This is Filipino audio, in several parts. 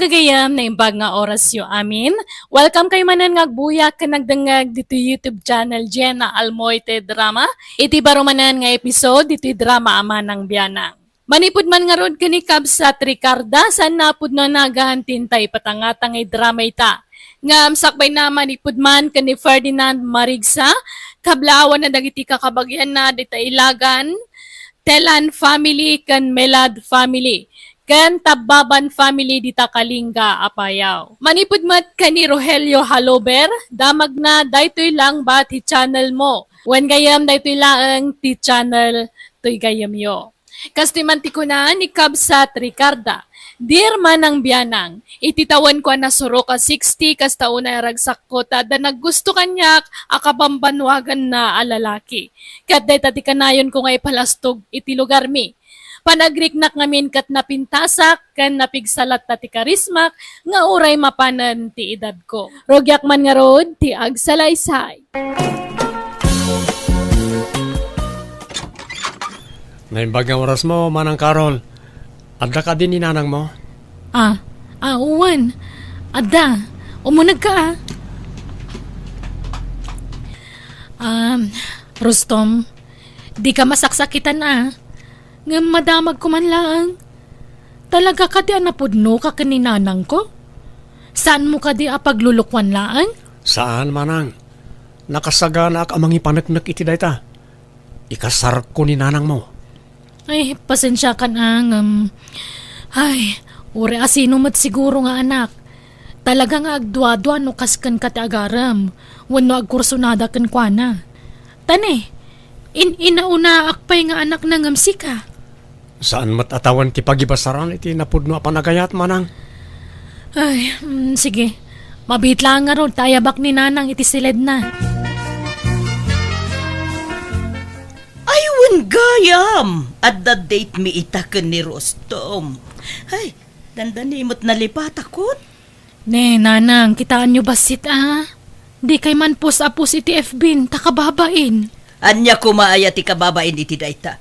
gagayam na imbag nga oras yo amin. Welcome kay manan nga agbuyak ka nagdangag dito YouTube channel Jenna Almoite Drama. Iti baro manan nga episode dito drama ama ng biyanang. Manipod man nga rod kani Kabsat Ricarda san napud no nagahantintay patangatang ay drama ita. Nga sakbay na manipod man kani Ferdinand Marigsa, kablawan na dagiti kakabagyan na dita ilagan, Telan family kan Melad family. Kan Tababan family dita Kalinga Apayaw. Manipud mat kani Rogelio Halober, damag na daytoy lang ba ti channel mo. When gayam daytoy lang ti channel toy gayam yo. Kastiman ti kuna ni Kabsat Ricarda. Dear manang biyanang, ititawan ko na suro ka 60 kas tauna ragsak ko tada naggusto kanyak akabambanwagan na alalaki. Kat day tati kanayon ko nga ipalastog iti lugar mi. Panagriknak ngamin kat napintasak, kan napigsalat ta ti karismak, nga uray mapanan ti edad ko. Rogyak man nga rod, ti agsalaysay. Naimbag nga oras mo, Manang Carol. Adda ka din ni nanang mo? Uwan. Adda, umunag ka Rustom, di ka masaksakitan nga madamag ko man lang. Talaga ka di anapudno ka kaninanang ko? Saan mo ka di apaglulukwan laan? Saan, Manang? Nakasagana ak amang ipanaknak iti dayta. Ikasar ko ni nanang mo. Ay, pasensya ka na. Uri asino mat siguro nga anak. Talaga nga agdwa-dwa no kaskan ka ti agaram. Wano agkursunada kan kwa na. Tane, inauna akpay nga anak na ngamsi ka. Saan matatawan ti pagibasaran iti napudno apanagayat, Manang? Ay, sige. Mabit lang nga ron, tayabak ni nanang iti silid na. Ayun gayam! At the date mi itaken ni Rostom. Ay, dandanimot na lipat akot. Ne, nanang, kitaan nyo basit Di kay man pus-apus iti FB, takababain. Anya kumaaya ti kababain iti dayta.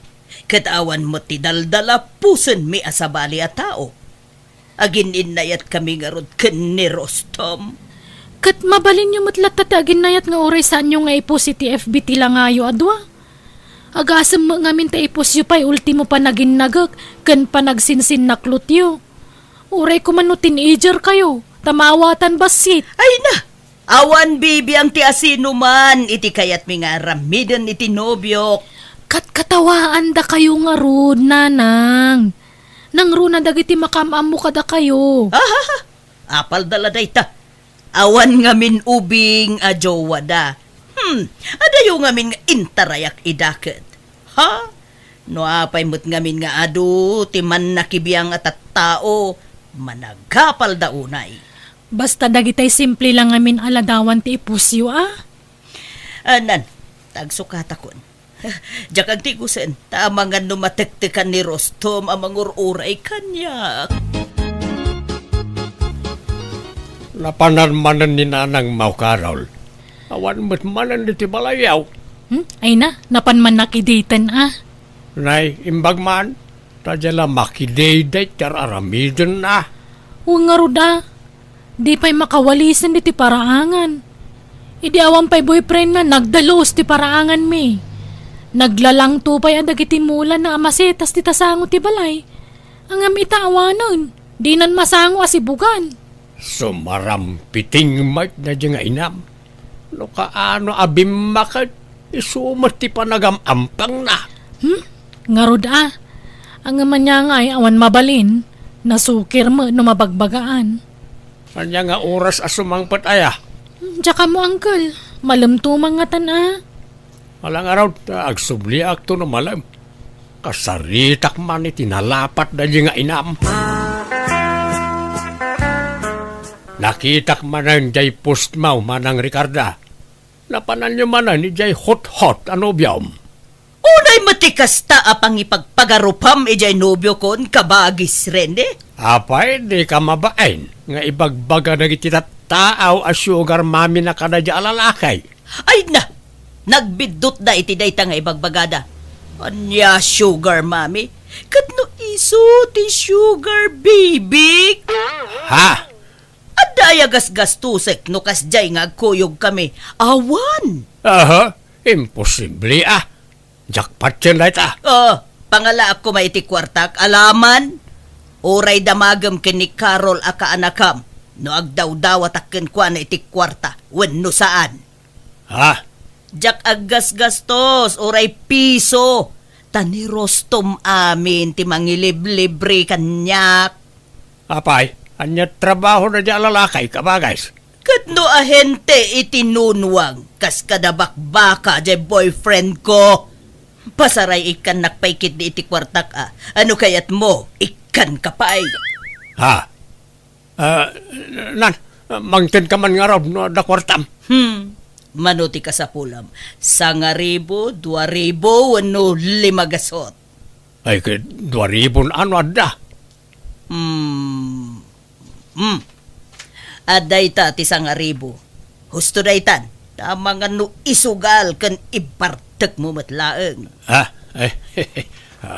Katawan mo ti daldala pusen mi asabali a tao. Agin inayat kami nga rod ken ni Rostom. Kat mabalin nyo matlat tati agin nayat nga oray saan nyo nga ipus iti FB tila ngayo adwa. Agasam mo ngamin ta ipus yu pa'y ultimo pa nagin nagag ken pa nagsinsin naklot yu. Oray ko man no teenager kayo, tamawatan basit. Ay na! Awan bibi ang ti asino man iti kayat mi nga ramiden iti nobyok. Katawaan da kayo nga rod, nanang. Nang runa dagiti makamam mo kada kayo. Apal dala dayta. Awan ngamin ubing a jowa da. Adayo ngamin nga intarayak idaket. Ha? No apay mo't ngamin nga adu, ti man nakibiyang at tao, managkapal da unay. Basta dagitay simple lang ngamin aladawan ti ipusyo Anan, tagsukatakon. Jakag tigusen, tamangan numatektekan ni Rostom amang ururay kanyak. Napanarmanan ni nanang mau, Carol. Awan mo't manan iti balayaw. Ay na, napanman nakidatan Nay, imbag man, tadyala makidayday tar aramidon na. Huwag nga ruda, di pa'y makawalisan di ti paraangan. Idi awan pa'y boyfriend na nagdalos ti paraangan mi. Naglalang tupay ang dagiti mula na amasetas ti tasango ti balay. Ang amita awanon, di nan masango asibugan. Sumarampiting mat na di nga inam. No kaano abim makat, isumat ti panagamampang na. Ngarod ang aman niya nga ay awan mabalin, nasukir mo no mabagbagaan. Kanya nga oras asumangpat aya. Tsaka mo, uncle, malamtumang nga Malang araw, agsubli akto no malam. Kasaritak man itinalapat na di nga inam. Nakitak man ang jay postmaw manang Ricarda. Napanan nyo man ni jay hot-hot ano biyom. Unay matikas ta apang ipagpagarupam ijay nobyo kon kabagis rende. Apay, di ka mabain. Nga ibagbaga na taaw a sugar mami na kadadya alalakay. Ay na! Nagbidot da iti dayta nga ibagbagada. Anya sugar mami? Kat no piso ti sugar baby. Ha? Adaya gasgastusek no kasjay nga agkuyog kami. Awan. Aha, imposible Jackpot yan right Pangala ako maiti kwartak alaman. Oray damagam kini Carol aka anakam. No agdaw-dawat akin kwa na iti kwarta. Wenno saan. Ha? Jak aggas-gastos, oray piso. Tani Rostom amin ti mangiliblibre kanyak. Apay, anya trabaho na dyan lalakay ka ba, guys? Kadno ahente itinunwang kas kadabak-baka jay boyfriend ko. Pasaray ikan nakpaikit di iti kwartak Ano kayat mo? Ikan kapay. Ha? Nan, mangtin ka man nga raw no, da kwartam. Manuti ka sa pulam. 1,000, 2,000, ano 5 gasot. Ay, 2,000 ano ada? Aday ta ti 1,000. Husto daytan. Tama nga no isugal kan ibartek mo matlaeng. Ha?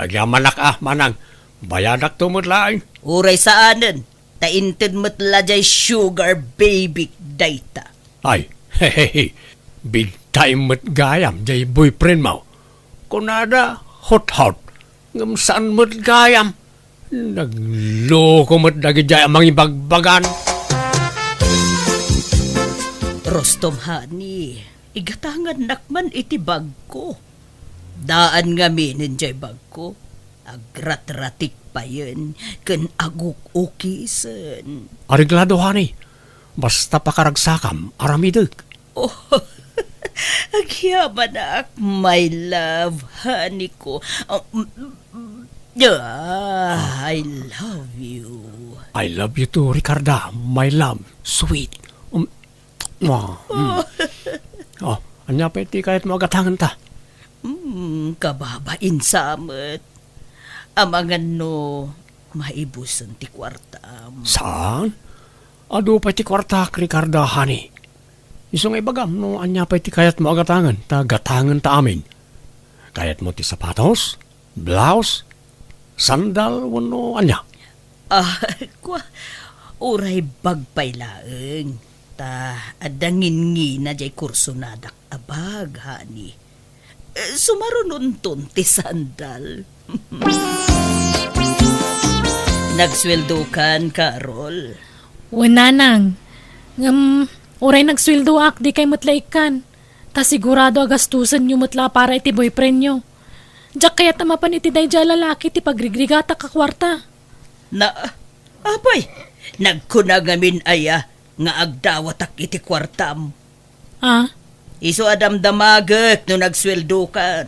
Agyaman manang. Bayadak tumutlaing. Uray saanen. Tainted matla jay sugar baby dayta. Ay, big time mat gayam jay boyfriend mo. Kunada hot. Ngam saan mat gayam? Nagloko mat dagi jay amang ibagbagan. Rostom hani, igatangan nakman iti bag ko. Daan nga minin jay bag ko. Agrat-ratik pa yun, kan aguk-ukisen. Ariglado hani, basta pakaragsakam, aramideg. Agyaman na my love, honey ko. I love you. I love you too, Ricarda, my love, sweet. Anya peti kahit mo agatangan ta. Kababain samet. Amangan no, maibusan ti kwartam. Saan? Ado pa ti kwartak, Ricarda, honey. Isong ibagam no, anya pa ti kayat mo agatangan, gatangan ta amin. Kayat mo ti sapatos, blouse, sandal, wano anya. Uray bagpay laeng. Adangin na jay kurso nadak abag, hani. Sumarununton ti sandal. Nagsweldo kan, Carol? Wananang. Oray nagsweldo ak, di kay mutlaikan. Ta sigurado agastusan nyo mutla para iti boyfriend nyo. Diyak kaya tamapan iti day dya lalaki ti pagrigrigata ka kwarta. Apay, nagkunagamin aya nga agdawatak iti kwartam. Iso adamdamaget no nagsweldo kan.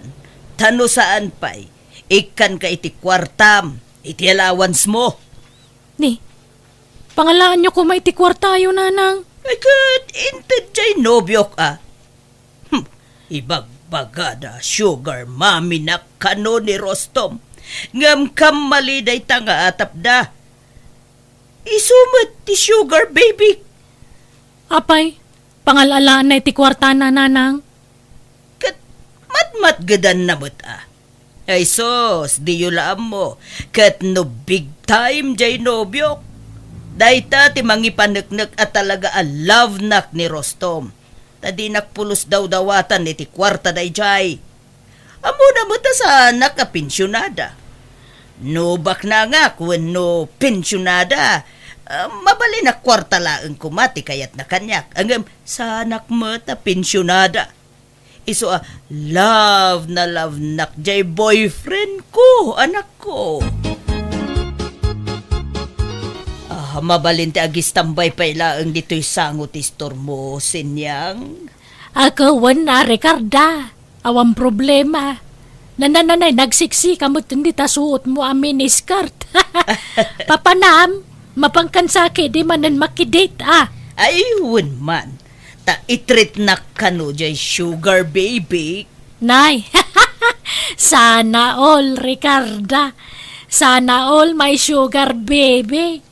Tano saan pay, ikan ka iti kwartam, iti allowance mo. Ni, pangalaan nyo kung may iti kwarta yun, nanang. Ay kat, inted jay nobyok Ibagbagada sugar mami na kano ni Rostom. Ngam kamali day tanga atap da. Isumat ti sugar baby. Apay, pangalalaan na iti kwarta na, nanang. Kat matmat gadan na mo't Ay sos, di yulaan mo. Kat no big time jay nobyok. Dayta ti mangipaneknek at talaga a love nak ni Rostom. Tadi nakpulos daw dawatan iti kwarta day jay. Amo na mo ta sa nakapensyonada. No bak na nga kung no pensyonada. Mabali na kwarta laeng kumati kayat na kanyak. Angam sa anak mo ta pensyonada. Iso love nak jay boyfriend ko, anak ko. Mabalin ti agis tambay pa ilaang dito'y sangot istor mo, sinyang. Ako, na, Ricarda. Awang problema. Nananay, nagsiksi kamot hindi ta suot mo amin ni skirt. Papanam, mapangkansake di manan makidate Ayun man. Ta itreat na kano jay sugar baby. Nay, sana all, Ricarda. Sana all my sugar baby.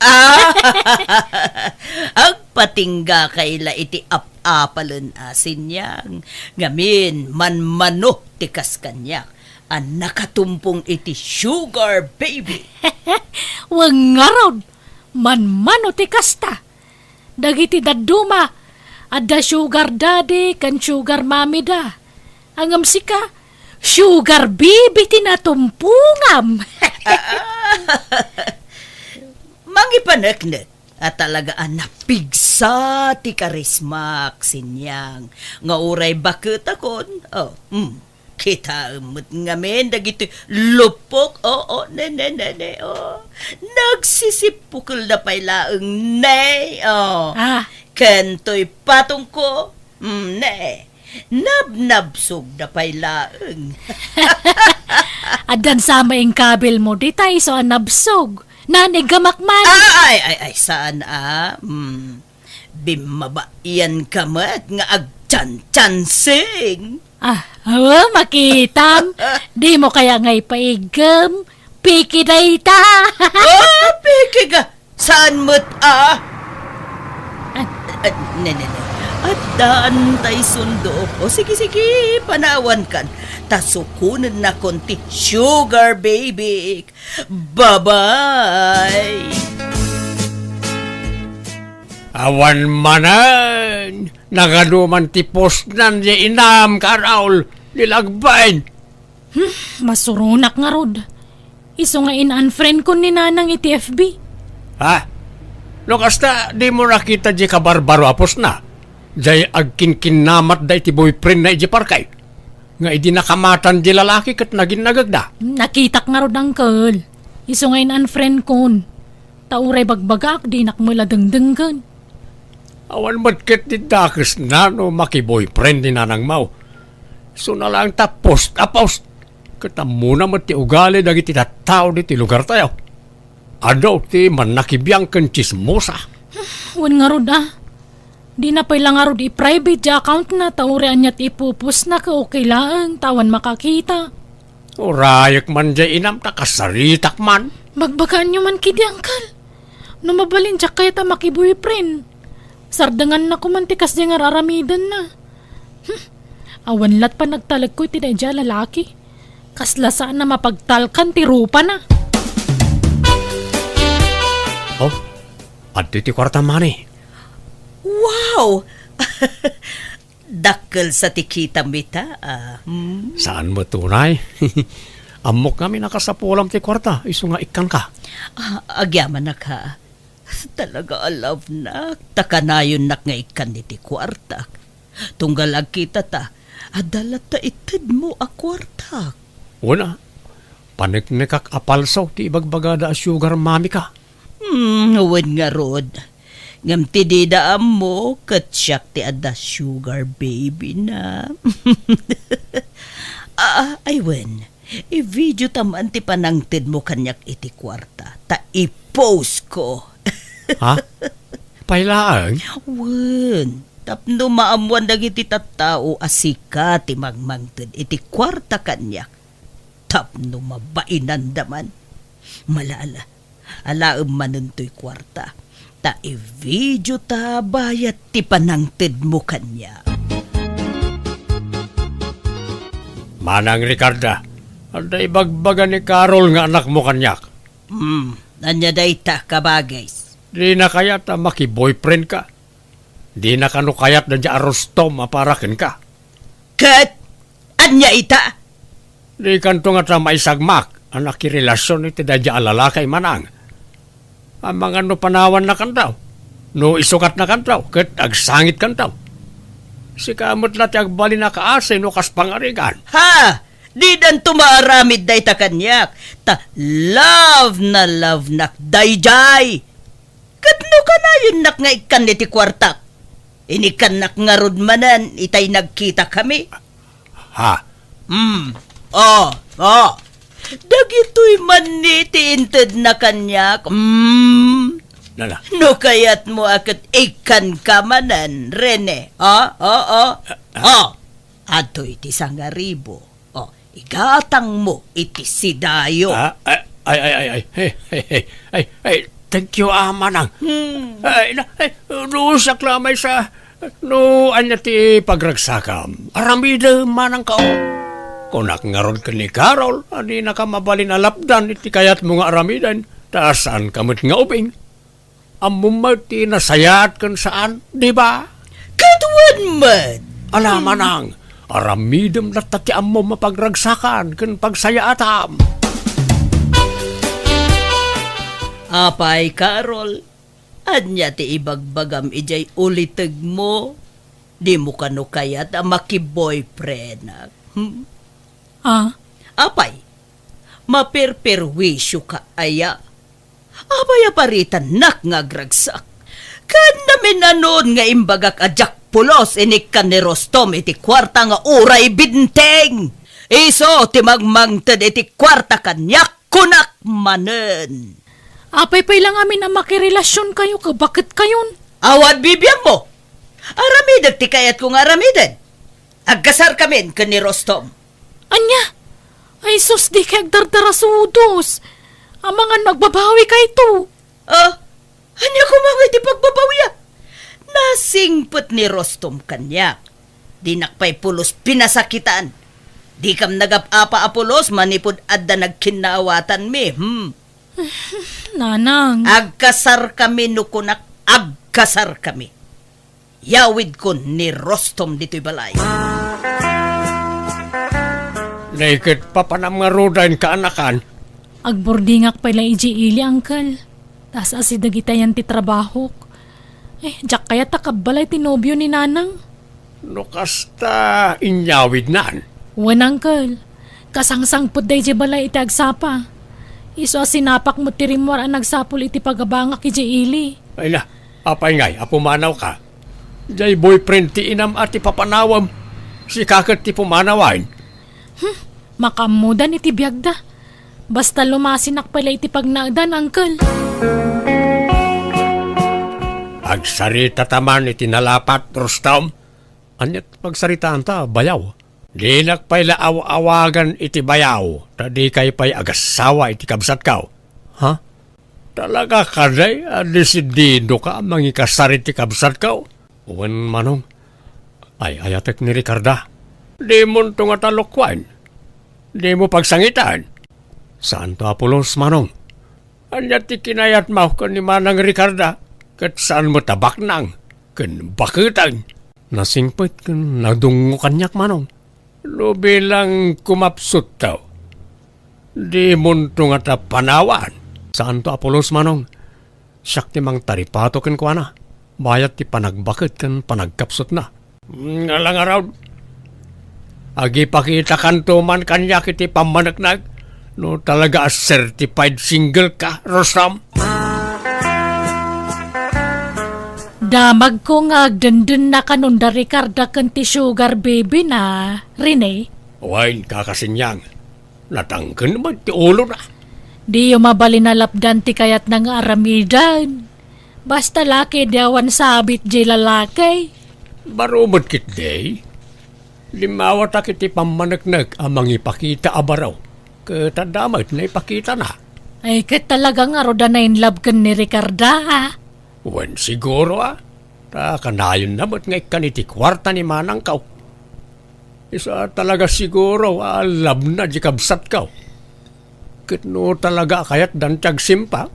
Ang patingga kaila iti apalon asin yang. Ngamin manmano tikas kanyak. ang nakatumpong iti sugar baby. Wag nga raw, man ti kasta. Dagiti daduma, adda sugar daddy, kan sugar mommy da. Angam sika, sugar baby tinatumpungam. Mangipaneknek at talaga ang napigsa ti karismak sinyang nga uray bakit akon. Kita umut ngamen dagiti lupok. Ne. Nagsisipukol na pailaeng ne. Kento'y patong ko. Ne. Nabnabsog na pailaeng. Adan sama yung kabel mo, di tayo so nabsog. Nanigamakman. Ay, saan Bimabaian ka mat nga agchan-chansing. Makitam. Di mo kaya ngay paigam. Piki day ta. Piki ka. Saan mo't Ne. At daan tay sundo. Sige, panawan kan. Tasukunan na konti sugar baby. Bye-bye. Awan manan, nagaduman tipos nan di inam ka Raul, nilagbain. Masurunak nga rod. Iso nga in-unfriend ko ni nanang iti-FB. No kasta, di mo nakita di kabarbaro apos na. Jay agkin-kinamat da iti boyfriend na iti parkay. Nga idi nakamatan di lalaki kat naging nagagda. Nakitak nga rod, uncle. Iso nga in-unfriend kon. Tauray bagbagak, di nakmula dengdenggan. Awan matkit di dakis na no maki-boyfriend ni nanang mau. So na lang ta post. Katamuna mat ti ugali dagiti tattao di ti lugar tayo. Adaw ti manakibiyang ken chismosa. Wan nga rod Di na pala nga rod i-private di account na taurean niya't ipupus na ka okay lang tawan makakita. Urayak man jay inam ta kasaritak man. Magbagaan nyo man kidi, uncle. No mabalin siya kaya ta maki-boyfriend. Sardangan na kumantikas di nga raramidan na. Awan lat pa nagtalag ko iti dayja lalaki. Kaslasaan na mapagtalkan ti rupa na. Adto ti kwarta mani. Wow! Dakkel sa tikita mita. Saan mo tunay? Amok kami nakasapulam ti kwarta. Iso nga ikan ka. Agyaman na ka. Talaga love na. Takanayon nak nga ikan niti kwarta. Tunggalag kita ta. Adalat ta itid mo a kwarta. Una, paniknikak apalsaw ti ibagbagada a sugar mami ka. Huwag nga rod. Ngam ti didaan mo, katsyak ti ada sugar baby na. Aywen, i-video taman ti panangtid mo kanyak iti kwarta. Ta i-post ko. Ha? Pailaan? Wen, tapno maamuan dagiti tattao asika ti magmangtid iti kwarta kanyak. Tapno mabainan daman. Malala, alaam manuntoy kwarta. Ta i-video ta bayat ti panangtid mo kanya. Manang Ricarda, ada ibagbaga ni Carol nga anak mo kanyak. Anya day ta kabagays. Di na kayat na maki-boyfriend ka. Di na kano kayat na dya arostom aparakin ka. Kat! Anya ita! Di kanto nga ta maisagmak ang nakirelasyon iti da dya alalakay manang. Ang mga no panawan na kantaw. No isukat na kantaw. Kat agsangit kantaw. Si kamot lati agbali na kaasay no kas pangarigan. Ha! Di dan tumaaramid day ta kanyak. Ta love nak dayjay. Katno ka na yun nak nga ikan iti kwartak. Inikan nak nga rudmanan itay nagkita kami. Ha? Dagito'y maniti inted na kanyak. Nala. No kayat mo akat ikan kamanan, Rene. Ato'y iti sangaribo. Igatang mo iti sidayo. Ay, thank you, manang. Rusak lamay sa, no, anya ti pagragsakam. Aramida manang kao. Kunak nga rod ka ni Carol, adi na ka mabalin alapdan, iti kayat mo nga aramidan, taasan kamot nga ubing. Amumay ti nasayat kan saan, di ba? Kaduan man! Alaman ang, aramidem na tati amo mapagragsakan, kan pagsayaatam. Apay, Carol, anya ti ibagbagam ijay uliteg mo. Di mo kano kayat ang maki-boyfriend. Ah, Apay, maperperwisyo ka aya. Apay aparitan ngagragsak. Kan namin nanon nga imbagak adyak pulos inik ka ni Rostom iti kwarta nga uray binteng. Iso ti magmangted iti kwarta kanyak kunak manen. apay lang amin ang makirelasyon kayo, bakit kayon? Awad bibiyang mo. Aramidag ti kayat kong aramidan. Agkasar kami ka ni Rostom. Anya, ay sus di kay agdardarasudos. Ang mga nagbabawi kay to. Anya ko mga iti pagbabawiya. Nasingput ni Rostom kanyak. Di nakpay pulos pinasakitan. Di kam nagap-apa apulos manipod adda nagkinaawatan mi. Nanang. Agkasar kami nukunak, agkasar kami. Yawid ko ni Rostom dito'y balay. Naked pa panam nga rodain kaanakan. Agbordingak pala ili angkal. Tas asidagitayan ti trabaho. Jak kaya takabalay ti nobyo ni Nanang. No kasta inyawid naan. Wan angkal. Kasangsang pud day balay iti agsapa. Iso sinapak mo ti rimwar ang nagsapul iti pagabangak iti ili. Ay na, apay ngay, apumanaw ka. Jay boyfriend ti inam at ipapanawam. Si kakat ti pumanawain. Makamudan iti biyagda. Basta lumasinak pala iti pagnagdan, angkal. Agsarita taman iti nalapat, Rostom. Anyat pagsaritaan ta, bayaw. Di nakpay laaw-awagan iti bayaw. Tadi kay pay agasawa iti kabsat kaw. Ha? Talaga ka day, desidido ka mangikasari iti kabsat kaw. Uwan manong. Ay, ayatek ni Ricarda. Di mo ito nga talokwan. Di mo pagsangitan. Saan to Apolos, manong? Anyat ti kinayat mo kan ni Manang Ricarda. Kat saan mo tabak nang? Kan bakitan. Nasingpit kan nadungo kanyak, manong. No bilang kumapsut daw. Di mo ito nga tapanawan. Saan to Apolos, manong? Siyak ti mang taripato kan kwa na. Bayat ti panagbakit kan panagkapsut na. Ngalang araw. Agi pakita kanto man kanya kiti pamanaknag. No talaga certified single ka, Rostam. Damag ko nga agdendun na kanunda Ricarda kan ti sugar baby na, Rene. Wain kakasinyang. Natangkan naman ti ulo na. Di yung mabalinalapdan ti kayat ng aramidan. Basta laki diawan sabit di lalaki. Barumot kit day. Limawa ta kiti pamanaknag amang ipakita abaraw. Katadamag na ipakita na. Ay kat talaga nga roda na in love kan ni Ricarda, ah. Wan siguro Ta kanayon na ba't ngay kaniti kwarta ni Manang kaw. Isa talaga siguro alam na di kabsat kaw. Kitno talaga kayat dantag simpa.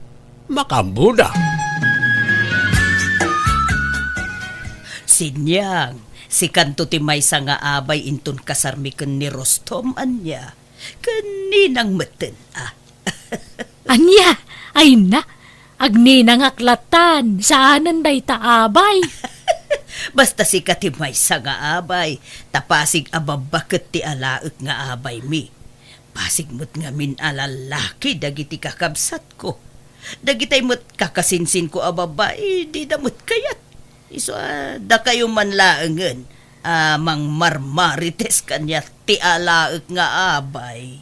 Makambuda. Sinyang, si kanto ti maysa nga abay intun kasarmiken ni Rostom anya. Kaninang meten, Anya, ay na. Agni nang aklatan, saanan day taabay. Basta si kati maysa nga abay, tapasig ababaket ti alaek nga abay mi. Pasig mo't nga min alalaki dagiti kakabsat ko. Dagitay mo't kakasinsin ko ababay, di damot kayat. Iso da kayo man laengen, mang marmarites kanya ti alaek nga abay.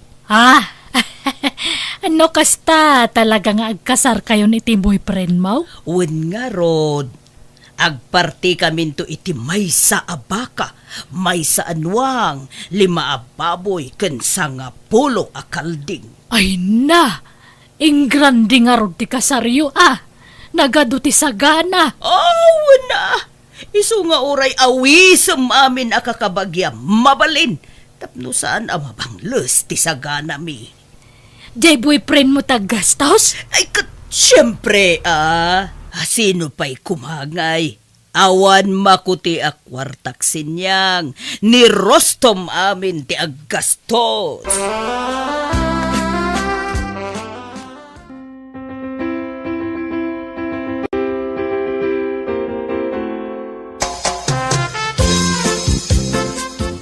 Ano kasta talaga nga agkasar kayo ni iti boyfriend mo? Wen nga rod, agparti kami to iti maysa abaka, maysa anwang, 5 ababoy, ken 10 akalding. Ay na, ingrandi nga rod ti kasaryo nagado ti sagana. Na! Isu nga oray awisem amin akakabagya, mabalin, Tapno saan ang mabanglos ti sagana mi. Jay boyfriend mo tagastos? Ay, siyempre, sino pa'y kumangay? Awan makuti akwartak sinyang, ni Rostom amin ti aggastos.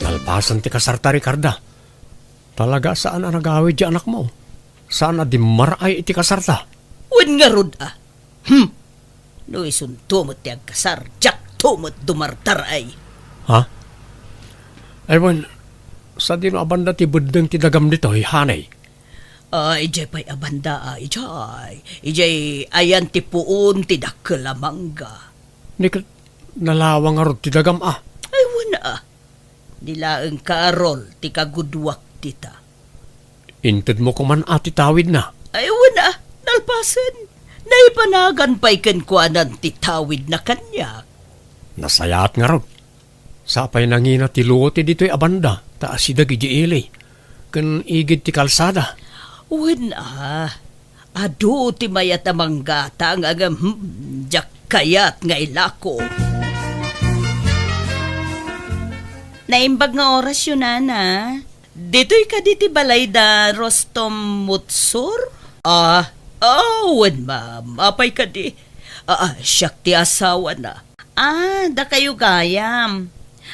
Nalpasan ti kasarta, Ricarda. Talaga saan na nagawid di anak mo? Saan na di maray iti kasarta? Wen nga rod No isun tumot ti agkasar, jak tumot dumartar ay. Ha? Ewan, sa dino abanda ti bedeng ti dagam dito, hanay. Ijay pa'y abanda ijay. Ijay ayan ti puon ti dakkelamangga. Nikat nalawang arod ti dagam Ay wana Nilaeng kaarol ti kagudwak tita. Inted mo kuman ati tawid na. Ay wana nalpasen. Naipanagan pa'y kenkwanan ti tawid na kanya. Nasayat nga rod. Sapay nangina ti luoti dito'y abanda, taas si dagi di ili. Ken igid ti kalsada. Wana adu ti mayat amang gata nga jak kayat nga ilako. Naimbag nga oras yun, Nana. Dito'y ka diti balay da Rostom Mutsur? Wen ma'am. Apay ka di. Siyak ti asawa na. Da kayo gayam.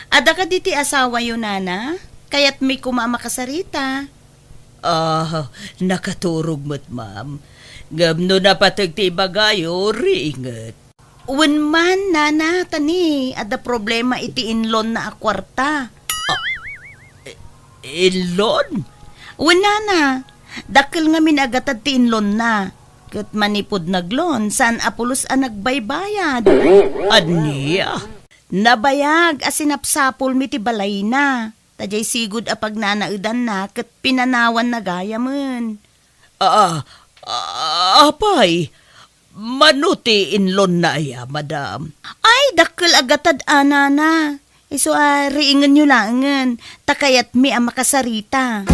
Ada ka diti asawa yun, Nana? Kaya't may kumamakasarita. Nakaturog mo't ma'am. Gamno na patag ti bagayo, ringet. Wen man, Nana, tani. Ada problema iti inlon na akwarta. Ilon? Wen, Nana. Dakil nga minagatad ti inlon na. Kat manipod naglon, saan apulos ang nagbaybayad. Aniya? Nabayag, asinapsapol mi ti balay na. Tajay sigud apag nanaudan na, kat pinanawan na gaya man. Apay, manuti inlon na ya, madam. Ay, dakil agatad Nana. Iso riingan nyo langan, takayat mi ang makasarita.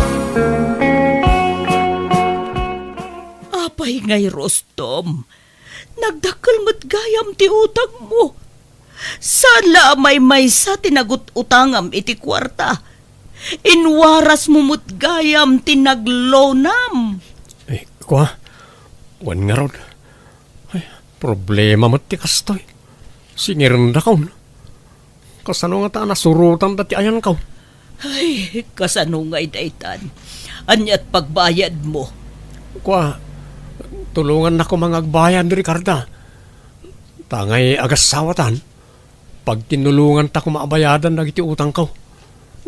Apay ngay Rostom, nagdakal mo't gayam ti utang mo. Sala may sa tinagot utangam iti kwarta. Inwaras mo mo't gayam tinaglonam. Wan nga rod. Ay, problema mo't ti kastoy. Singirin na kaun. Kasano nga ta nasurutan dati ayan kaw. Ay, kasano nga'y daytan. Anyat pagbayad mo. Tulungan na ko mga agbayan, Ricarda. Tangay agas sawatan. Pag tinulungan ta kumaabayadan na iti utang ko,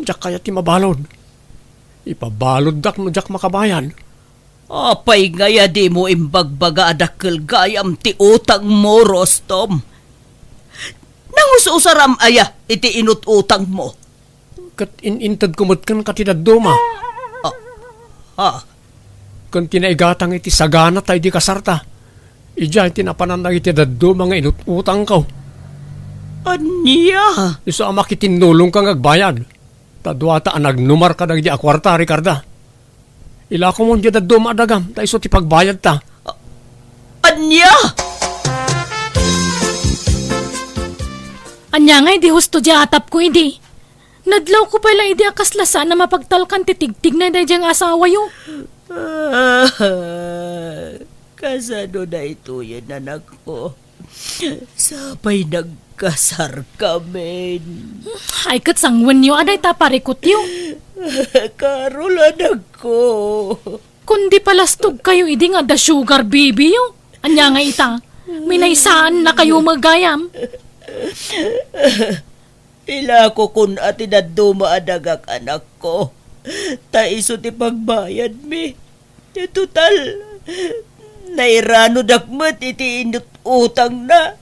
diyak kaya ti mabalod. Ipabalod dak no diyak makabayan. Apay ngaya di mo imbagbaga adakil gayam ti utang mo, Rostom. Nangususaram aya iti inututang mo. Kat inintad kumutkan katidad duma. Kung tinaigatang iti sagana tayo di kasarta, ija iti napananag iti daddo mga inututang ko. Aniya? Iso ang makitinulong kang agbayad. Tadwata ang nagnumar ka di akwarta, Ricarda. Ila ko mo di daddo maadagam, ta iso ti pagbayad ta. Aniya? Anya nga, di husto di atap ko, hindi. Nadlaw ko pala, hindi akaslasan na mapagtalkan titigtig na dayang asawa yung. Kasano na ito yan, anak ko? Sabay nagkasar kami. Ay, katsangwan nyo, aday taparikot yung. Karol, anak ko. Kundi palastog kayo, hindi nga da sugar baby yung. Anya nga ita, minaysaan na kayo magayam. Ila ko kun ati na dumaadagak anak ko. Ta iso ti pagbayad mi. Total, nairano dakmat iti inut utang na.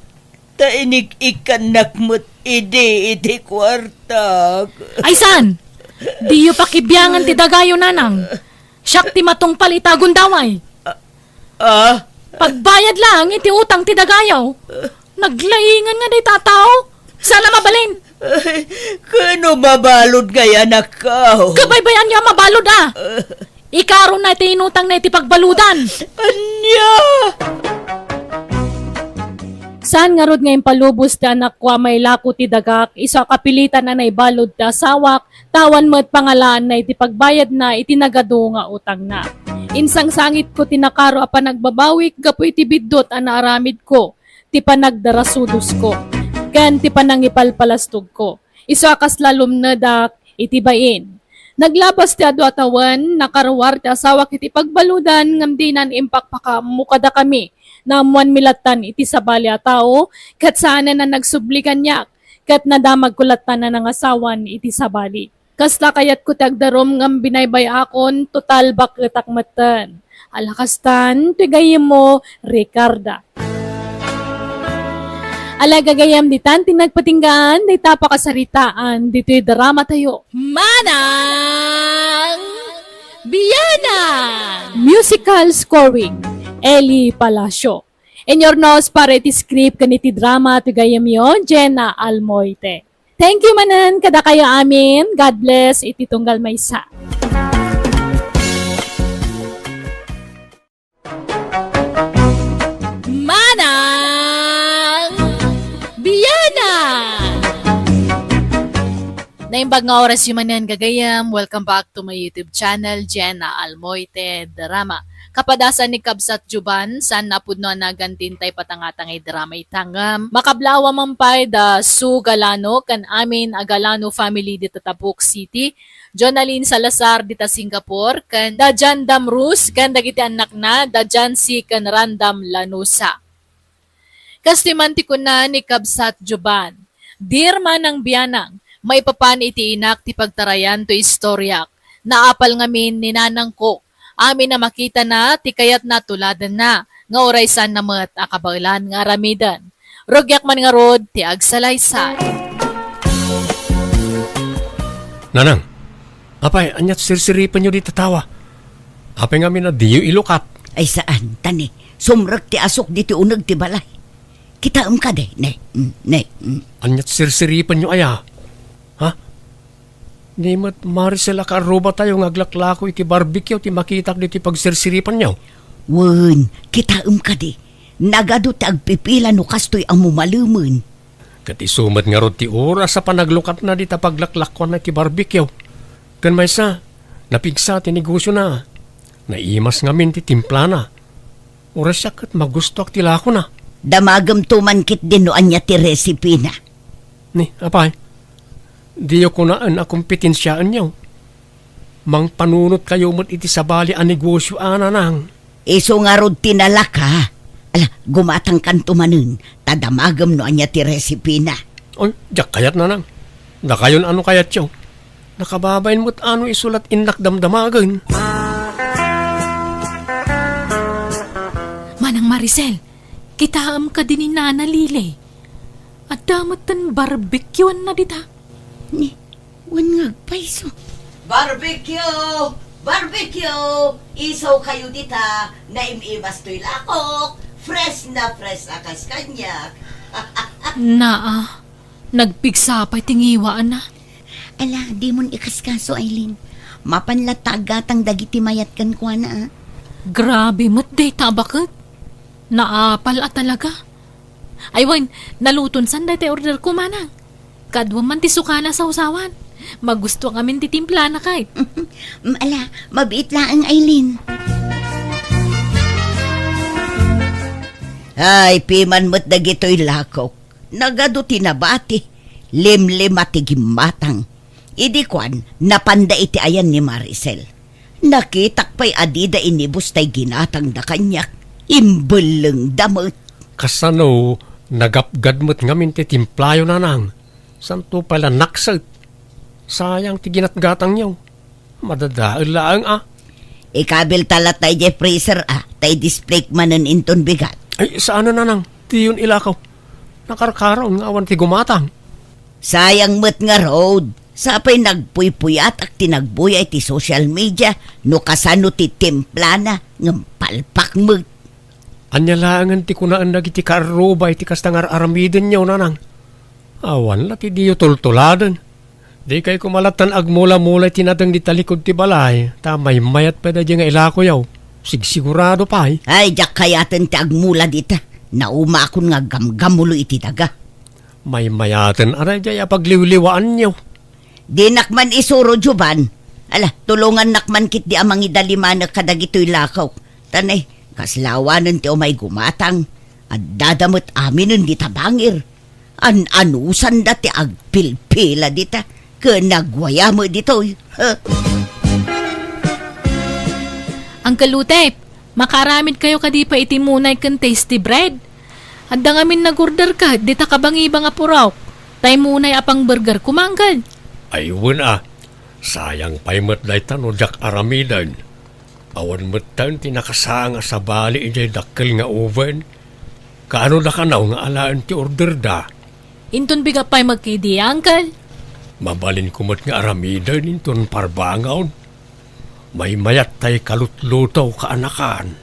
Ta inik-ikan nakmat iti kwarta. Ay san? Di yu pakibiyangan ti dagayo nanang. Siyak ti matong palitagon daway. Pagbayad lang iti utang ti dagayaw. Naglaingan nga day tatao. Sana mabalin. Ay, kano mabalod kaya nakaw? Kabaybayan niya mabalod Ikaron na iti inutang na iti pagbaludan. Anya! Saan nga rod ngayon palubos ti anak kwa may lako ti dagak, isa kapilitan na naibalod ti asawak, tawan mo't pangalaan na iti pagbayad na iti nagado nga utang na. Insang sangit ko tinakaro apa nagbabawik, gapo iti bidot ana aramid ko, ti panagdarasudos ko, kan ti panangipalpalastog ko. Isa kas lalom na dak, iti bain. Naglabas ti adu atawan, nakarawar ti asawak iti pagbaludan, ngamdinan impak pakamukada kami, namuan milatan iti sabali a tao, kat sana na nagsublikan niyak, kat nadamag kulatan na ng asawan iti sabali. Kasta kayat ko tagdarom ngam binaybay akon, total bakit akmatan. Alakastan, tigayim mo, Ricarda. Alagagayam ditan, tinagpatinggaan, di tapakasaritaan, dito'y drama tayo. Manang Biyana! Musical scoring, Eli Palacio. In your nose para iti script kaniti drama, tigayam yon, Jenna Almoite. Thank you manan, kada kayo amin. God bless, iti tunggal maysa. Manang Biyana! Naimbag nga oras yung manan gagayam. Welcome back to my YouTube channel, Jenna Almoite Drama. Kapadasan ni Kabsat Juban, san napudno na gantintay patangatangay drama itangam. Makablawa mampay da Su Galano, kan amin Agalano family dito Tabuk City. Jonaline Salazar dita Singapore, kan Dajan Damrus, kan dagiti anak na, Dajan si kan Randam Lanusa. Kastimanti ko na ni Kabsat Juban. Dear Manang Biyanang, may papan iti inak ti pagtarayan to istoryak. Naapal ngamin ni nanang ko. Amin na makita na, ti kayat na tuladan na, nga oraysan na mat akabalan nga ramidan. Rogyak man nga rod, ti agsalaysay. Nanang, apay, anyat sirsiripan nyo di tatawa. Apay nga na diyo ilukat. Ay saan, tani? Sumrag ti asok diti unag ti balay. Kitaam ka de, ne. Anyat sirsiripan nyo aya. Ha? Di mat Maricel akaroba tayo ngaglaklako iti barbecue ti makitak diti pagsirsiripan nyo. Wen, kitaam ka de. Nagado ti agpipila no kastoy ang mumaluman. Kat isumat nga rod ti oras sa panaglukat na dita paglaklakwan na ti barbecue. Kan maysa, napigsa ti negosyo na. Naimas ngamin ti timpla na. Oras siya kat magusto ak tilako na. Damagam tumankit din no anya ti recipe na. Ni, apay. Diyo ko naan akong pitinsyaan nyo. Mang panunot kayo mo't iti sabali ang negosyo ananang. Iso nga rod tinalaka. Ala, gumatang kantumanun. Tadamagam no anya ti recipe na. Oy, diyak kayat nanang. Nakayon ano kayat yo. Nakababayin mo't ano isulat inak damdamagan. Manang Maricel, kitaam ka din ni Nana Lile. At damatan barbecuean na dita. Ni, wan nga paiso. Barbecue! Barbecue! Isaw kayo dita, naimimas to'y lakok, fresh akas kanya. Naa, nagpigsapay tingiwaan na. Ala, di mon ikaskaso, Aileen. Mapanlatagatang dagiti mayat kan kwa na. Grabe mo't day tabakot. Naapal at talaga. Aywan, naluton san dati order ko manang. Kadwa man ti sukana sa usawan. Magusto kami titimpla na kahit. Ala, mabiit lang ang Aileen. Ay, piman mo't dagito'y lakok. Nagado tinabati. Limlim at tigimatang. Idi kwan, napanda iti ayan ni Maricel. Nakitak pa'y adida inibus tay ginatang da kanyak. Imbuleng damot. Kasano, nagapgad mo't ngamin ti timplayo nanang. Santo pala naksat. Sayang ti ginatgatang nyo. Madadaal laang Ikabil talat tay je freezer tay display manen inton bigat. Ay, saan na nanang? Di yun ilakaw. Nakarkaroon nga awan ti gumatang. Sayang mo't nga road. Sapay nagpuypuyat at tinagbuyay ti social media no kasano ti templana ng palpak mo't. Anya laangan ti kunaan nagiti karubay ti kastangar aramidin nyo nanang. Awan lati diyo tultuladan. Di kay kumalatan agmula-mula tinadang di talikod ti balay. Tamay mayat pa da nga ilako yaw. Sigsigurado pa eh. Ay, jak kayaten ti agmula dita. Nauma akon nga gamgamulo iti daga. May mayatan aray jaya pagliwliwaan niyo. Di nakman isuro juban. Ala, tulungan nakman kit di amang idaliman kadagito'y lakaw. Tanay, kaslawanan ti umay gumatang. At dadamot amin di tabangir. Anusan dati agpilpila dita. Kanagwaya mo dito. Uncle Utep, makaramid kayo kadi pa itimunay kan tasty bread. Adda ngamin nag-order ka, di ta kabang-ibang apuraw. Tay munay apang burger kumanggal. Ayun sayang pa'y matday tano jak aramidan. Awan matan tinakasaang sa bali injay dakkel nga oven. Kaano da kanaw nga alaan ti order da? Inton biga pa'y magkidi, Uncle. Mabalin kumot nga aramidan inton parbangaw. May mayat tay kalutlutaw kaanakan.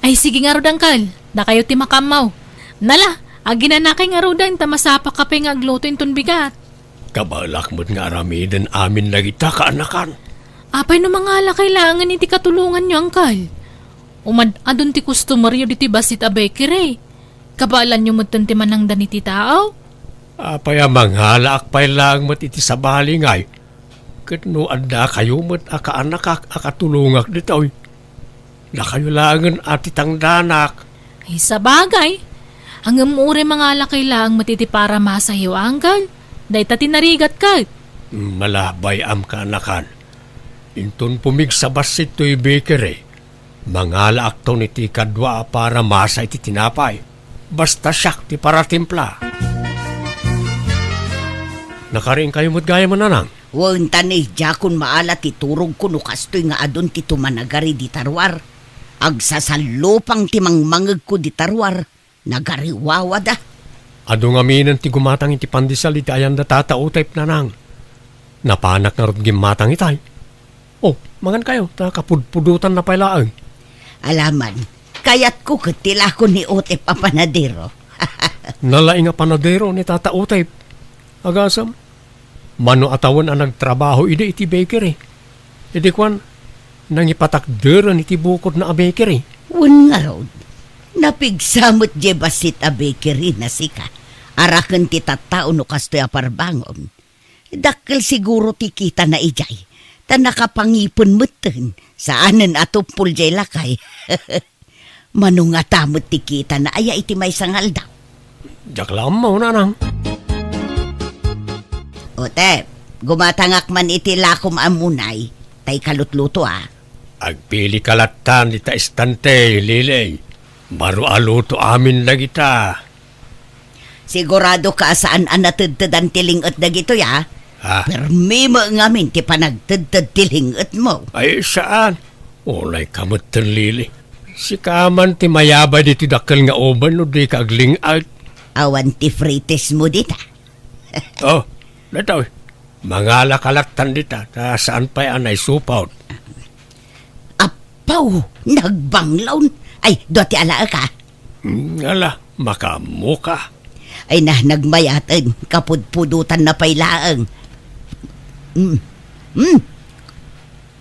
Ay sige nga rod, Uncle. Da kayo ti makamaw. Nala, aginanakay nga rodan tamasapa ka pa nga agluto inton bigat. Kabalak mo't nga aramidan amin nagita kaanakan. Apay no mga kailangan iti katulungan nyo, Uncle. Adon ti customer yun iti basit a bakery. Kabalan nyo mo ti manang daniti tao? Apay amang halaak pa'y lang mo't iti sa balingay. Katno anda kayo mo't akaanak akatulungak dito'y. Na kayo langan atitang danak. Ay sa bagay. Ang umure mga kailangan matiti para masayo, Uncle. Day ta tinarigat ka. Malabay am kaanakan. Inton pumig sa basit to'y bakery. Mangalaak to niti kadwa para masa iti tinapay. Basta siyak ti para timpla. Nakaring kayo mo't gaya mananang. Wan tanay, jakon maala ti turog ko no kastoy nga adon ti tumanagari di tarwar. Agsasalupang ti mangmangag ko di tarwar. Nagariwawa da. Ado nga minan ti gumatang iti pandisal iti ayan da tatautayp nanang. Napanak na rod gimatang itay. Oh, mangan kayo, kapudpudutan na pailaang. Alaman, kayat ko katila ko ni Otep a panadero. Nalaing nga panadero ni tatautayp. Agasam, mano atawan ang nagtrabaho iti bakery. Iti kwan, nangipatakderan iti bukod na a bakery. Un nga rod, napigsamot je basit a bakery na sika. Arakan ti tattao no kastoy a parbangon. Dakkel siguro ti kita na ijay. Ta nakapangipon meten saanen ato puljay lakay. Manungatamot ti kita na aya iti may sangal daw. Jaklam mo nanang. Otep, gumatangak man iti lakom amunay. Tay kalutluto Agpili kalatan ita estante, Lilay. Baro aluto amin lagi ta. Sigurado ka saan anatudtudan tilingot na gito ya? Ha? Permi mo ngamin ti panagtudtud tilingot mo. Ay saan? Olay kamot ten Lili. Si kaman ti mayabay diti dakkel nga oban no di kagling out. Awan ti frites mo dita. Oh, nataw. Mga lakalatan dita. Ta saan pa'y anay supaw? Apaw, nagbanglawn. Ay, doti ala ka. Ala, makamuka. Ay nagmayatan, kapudpudutan na pailaang.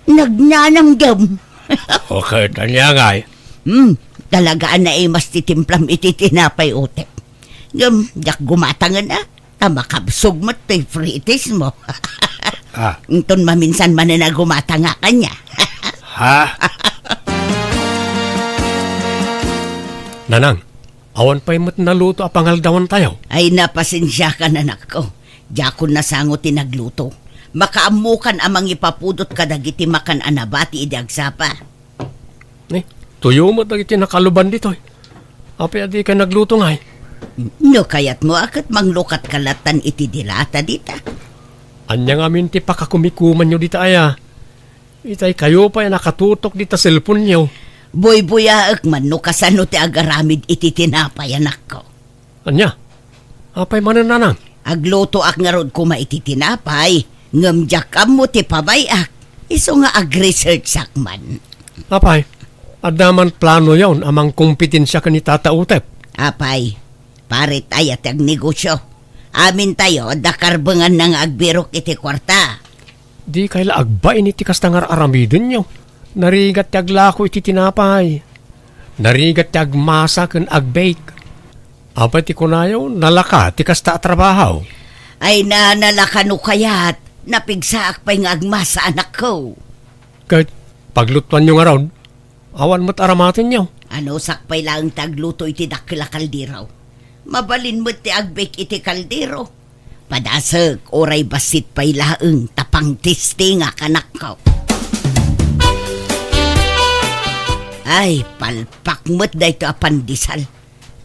Nagnananggam. Okay, tanya nga eh. Talagaan na mas titimplam iti tinapay Otep. Jak gumatangan na. Makabsog mo ito'y fritis mo. Inton maminsan man na gumatanga ka niya. Ha? Nanang, awan pa'y mat naluto a pangaldawan tayo. Ay napasensya ka na nako. Jakon na sango tinagluto. Makaamukan amang ipapudot ka dagiti makan anabati idagsapa. Tuyo mo dagiti nakaluban dito. Api adi ka nagluto nga eh. No kayat mo akat manglukat kalatan iti dilata dita. Anya nga minti pakakumikuman nyo dita aya. Itay kayo pa nakatutok dita cellphone nyo. Boy-boyaak man no kasano ti agaramid iti tinapay anak ko. Anya? Apay manananang? Agluto ak nga rod kuma iti tinapay. Ngamjakam mo ti pabayak. Iso nga ag-research sakman. Apay, adaman plano yon amang kompetensya ka ni Tata Utep. Apay, parit ayat ang negosyo. Amin tayo, dakarbangan ng agbirok iti kwarta. Di kayla agbain iti kastangar aramidon nyo. Narigat ti aglako iti tinapay. Narigat ti agmasa ken agbake. Apa ti kunayo, nalaka ti kasta trabaho. Ay nanalakano kayat, napigsaak pa'y nga agmasa anak ko. Kahit paglutuan nyo nga ron, awan mo't aramatin nyo. Ano sakpay lang tagluto iti dakila kaldiraw. Mabalin mo't ti agbake iti kaldiro. Padasag, oray basit pa'y laeng tapang tisti nga kanak ko. Ay, palpak mo't da ito apandisal.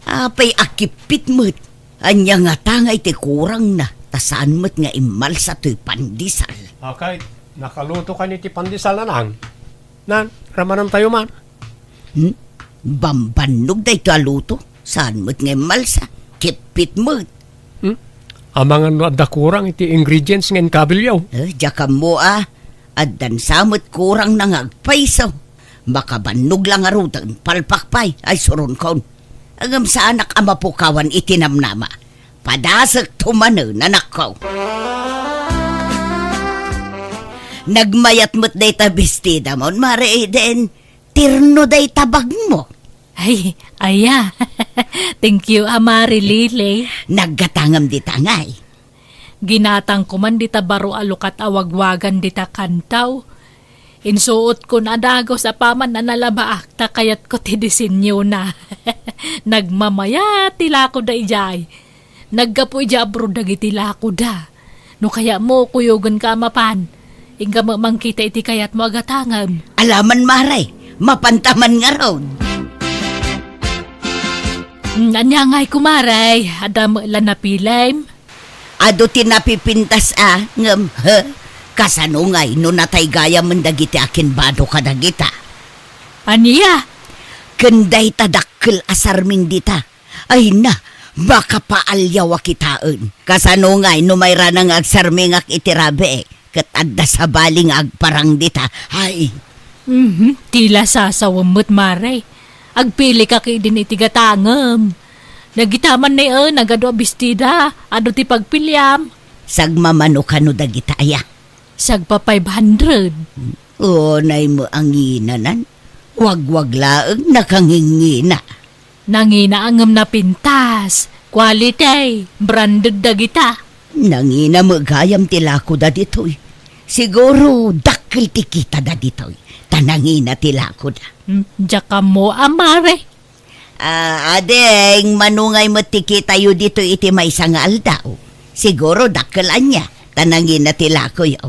Apay akipit mo't. Anya nga tangay ti kurang na. Tasaan mo't nga imal sa to'y pandisal. Okay, nakaluto ka ni ti pandesal na nang. Nan, ramanan tayo man. Bambanog da ito aluto. Saan mo't nga imal sa? Kipit mo't. Amangan no adda kurang iti ingredients ngin kabilyaw. Diya mo At dan samot kurang nang agpaisaw. Makabanog lang arutan, palpakpay, ay suron kon. Agam sa anak amapukawan itinamnama. Padasak tumano nanak ko. Nagmayat mo't day tabistida mo, mare den, tirno day tabag mo. Ay, aya. Thank you, Amari Lili. Naggatangam di tangay. Ginatang ko man dita baro alukat awagwagan dita kantaw. Insuot ko na dago sa paman na nalabaak ta kayat ko ti disenyo na. Nagmamaya tila ko da ijay. Naggapo ija abro dagiti lako da. No kaya mo kuyugan ka mapan. Inga mamangkita iti kayat mo agatangam. Alaman mare, mapantaman nga raw. Anyangay kumaray, adam lan napilaym. Ado tinapipintas ngam kasanungay no natay gaya mendagiti akin bado kadagita. Aniya? Kenday tadakkel asarming dita. Ay na, baka paalyaw kitaan. Kasanungay no may ranang agsarmingak itirabe. Kat adda sa baling agparang dita. Ay, Tila sasawamot maray. Agpili ka kay din itigatangam. Nagitaman ni nagado bestida. Ado ti pagpilyam. sagmamano kano dagita aya. Sagpa 500. Nay mo ang inanan. Wag-wag laeng nakangingina. Nangina angam na pintas. Quality. Branded dagita. Nangina mo gayam tilako da ditoy. Siguro dakil tikita da ditoy. Tanangina tilako da. Jaka mo amare. Adeng, manungay mo tikita yu dito iti may sangal daw. Siguro dakilan niya. Tanangin na tilako yaw.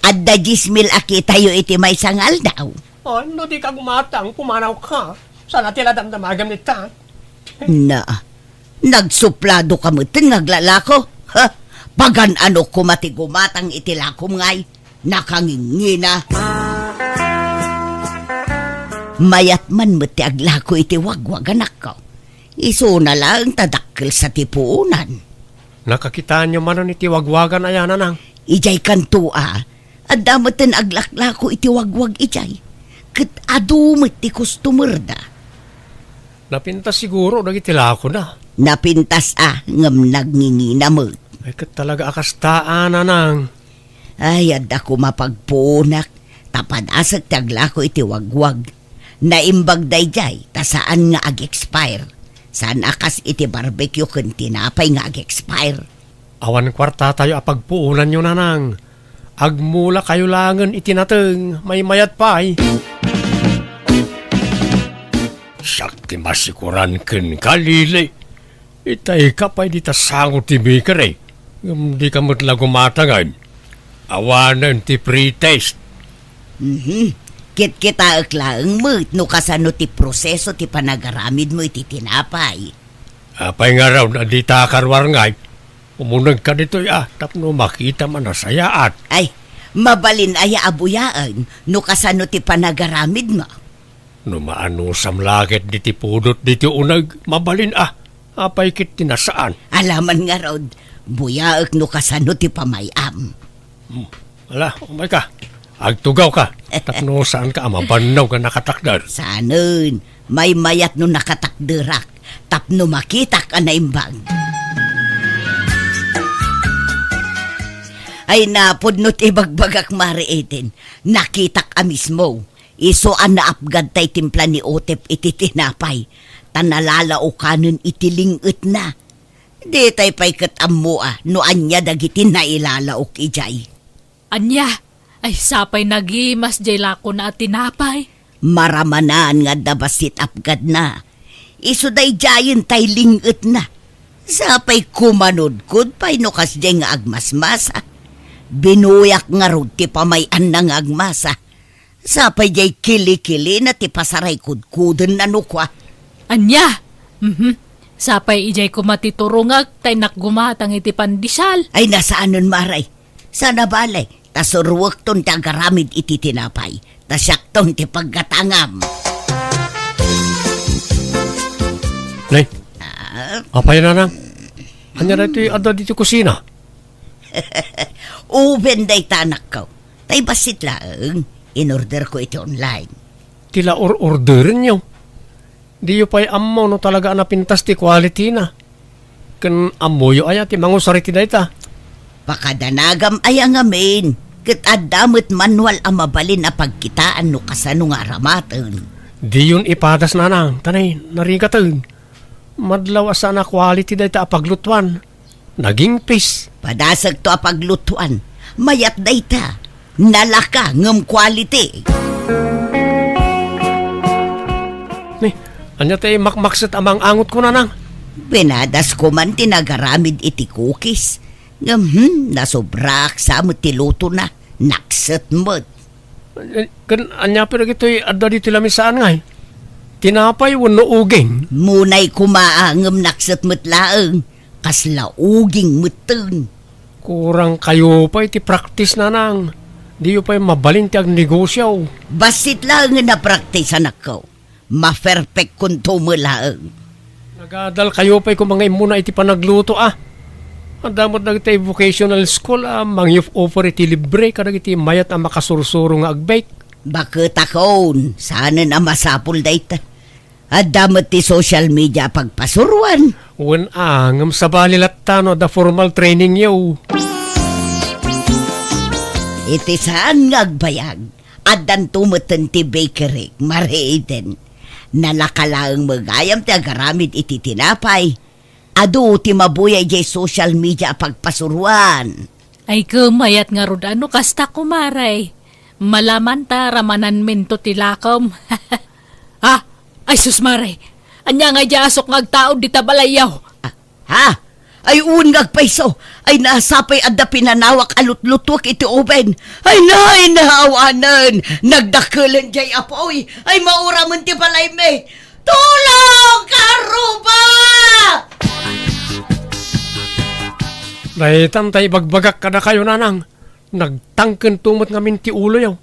Adda 10,000 akita yu iti may sangal daw. Ano di ka gumatang, pumanaw ka. Sana tila damdamagam ni ta. Na, nagsuplado ka mo ngaglalako. Ha? Pagan ano kumati gumatang itilakom ngay. Nakangingina. Mayat man mo ti aglako iti wagwag anak ko. Iso na lang tadakkel sa tipuunan. Nakakitaan nyo man iti wagwagan ayan nang. Ijay kantua, at damaten aglaklako iti wagwag ijay. Kat adumit ti customer da. Napintas siguro dagiti lako na. Napintas ngam nagngingina mo. Ay kat talaga akastaan nang. Ay, adda ko mapagpunak. Tapadasag ti aglako iti wagwag. Naimbag dayjay, ta saan nga ag-expire. Saan akas iti barbecue kun tinapay nga ag-expire. Awan kwarta tayo apagpuunan nyo nanang. Agmula kayo langan itinateng, may mayat pa ay. Sakti masikuran ken kalili. Itay ka pa di tasangot ti baker eh. Di ka mutla gumatangan. Awanan ti pre-taste. Kit-kita laeng mo, no kasano ti proseso ti panagaramid mo iti tinapay. Apay nga raw na di takarwar ngay. Umunag ka dito tapno makita man na sayaat. Ay, mabalin aya abuyaan, no kasano ti panagaramid mo. No maano samlaget di ti pudot di ti unag, mabalin apay kit tinasaan. Alaman nga raw, buyaak no kasano ti pamayam. Ala, umay ka. Agtugaw ka. Tapno saan ka mabanaw ka nakatakdar. Sanon, may mayat no nakatakderak. Tapno makita ka na imbang. Ay napudnot ibagbagak mari eten. Nakitak a mismo. Isuan na apgad tay timpla ni Otep iti tinapay. Tanalala o kanon itilingot na. Di tay pay kat ammo no anya dagiti na ilalaok ijay. Anya, ay sapay nagimas jay lako na tinapay. Maramanan nga dabasit apgad na. Isu day jayon tay lingot na. Sapay kumanod kud pay no kasjay nga agmasmasa. Binuyak nga rod ti pamayan na nga agmasa. Sapay jay kili-kili na ti pasaray kudkudon na nukwa. Anya, sapay ijay ko matiturungag tay nakgumatang iti pandisal. Ay nasaanon maray. Sana balay. Tasurwak ton tagaramid iti tinapay. Tasyak ti paggatangam. Nay, apay na nang. Anya na ito ada dito kusina. Uben day tanak ko. Tay basit lang. In-order ko ito online. Tila orderin nyo. Di yu pa'y ammo no talaga na pintas ti quality na. Kan ammo yu aya ti mangusariti na ita. Pakadanagam ay ang amin. Kat adamot manual ang mabalin na pagkitaan no kasano nga ramatan. Di yun ipadas na nang. Tanay, narigatan. Madlaw asa na quality na ita apaglutuan. Naging pis. Padasag to apaglutuan. Mayat dayta. Nalaka ngem quality. Ni, anya tayo makmakset amang angot ko na nang. Binadas ko man tinagaramid iti cookies. Nasobrak sa mo tiluto na. Nakset mo. Kan anya pero gito'y adda dito lamin saan nga eh. Tinapay wano uging. Munay kumaangam nakset mo't laeng. Kasla uging mutun. Kurang kayo pa iti practice na nang. Di yu pa'y mabalin ti ag negosyo. Basit lang nga na-practice anak ko. Ma-perfect kung tumulaeng. Nagadal kayo pa'y kung mga imuna iti panagluto Adamot na iti vocational school mangyuf offer iti libre kadag iti mayat ang makasursuro nga agbake. Bakit akon? Sana na masapul dayta. Adamot ti social media pagpasuruan. Wen angam sa balilatano da formal training yaw. Iti saan nga agbayag. Adan tumutan ti bakery. Mareiden. Nalakalaang magayam ti agaramid iti tinapay. Adu ti mabuyay jay social media pagpasuruan. Ay kumayat nga rod ano kasta kumaray. Malaman ta ramanan minto tilakom. Ay susmaray. Anya nga asok ngagtaod di tabalayaw. Ha? Ay ungag paiso. Ay nasapay adda pinanawak alutlutok iti oben. Ay nahawanan. Nagdakulan jay apoy. Ay mauraman ti balay me. Tulong karuba! Dahil tantay bagbagak kada kayo nanang. Nagtangken tumot ngamin ti ulo yaw.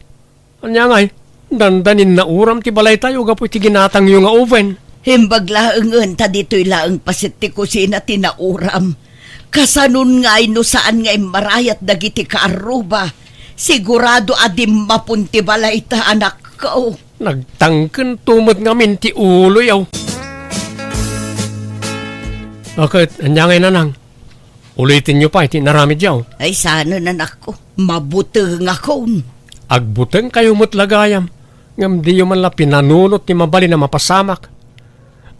Anya ngay, dandanin na uram ti balay tayo gapoy ti ginatang yung nga oven. Himbag laengen ta dito'y laeng pasit ti kusina tinauram. Kasanun ngay no saan ngay marayat dagiti kaaruba. Sigurado adim mapunti balay ta anak ko. Nagtangken tumot ngamin ti ulo yaw. Bakit, anya ngay nanang? Ulitin nyo pa, iti naramid yaw. Ay sana nanak ko. Mabuti nga kon. Agbuteng kayo mo't lagayam. Ngam di man la pinanunot ni mabali na mapasamak.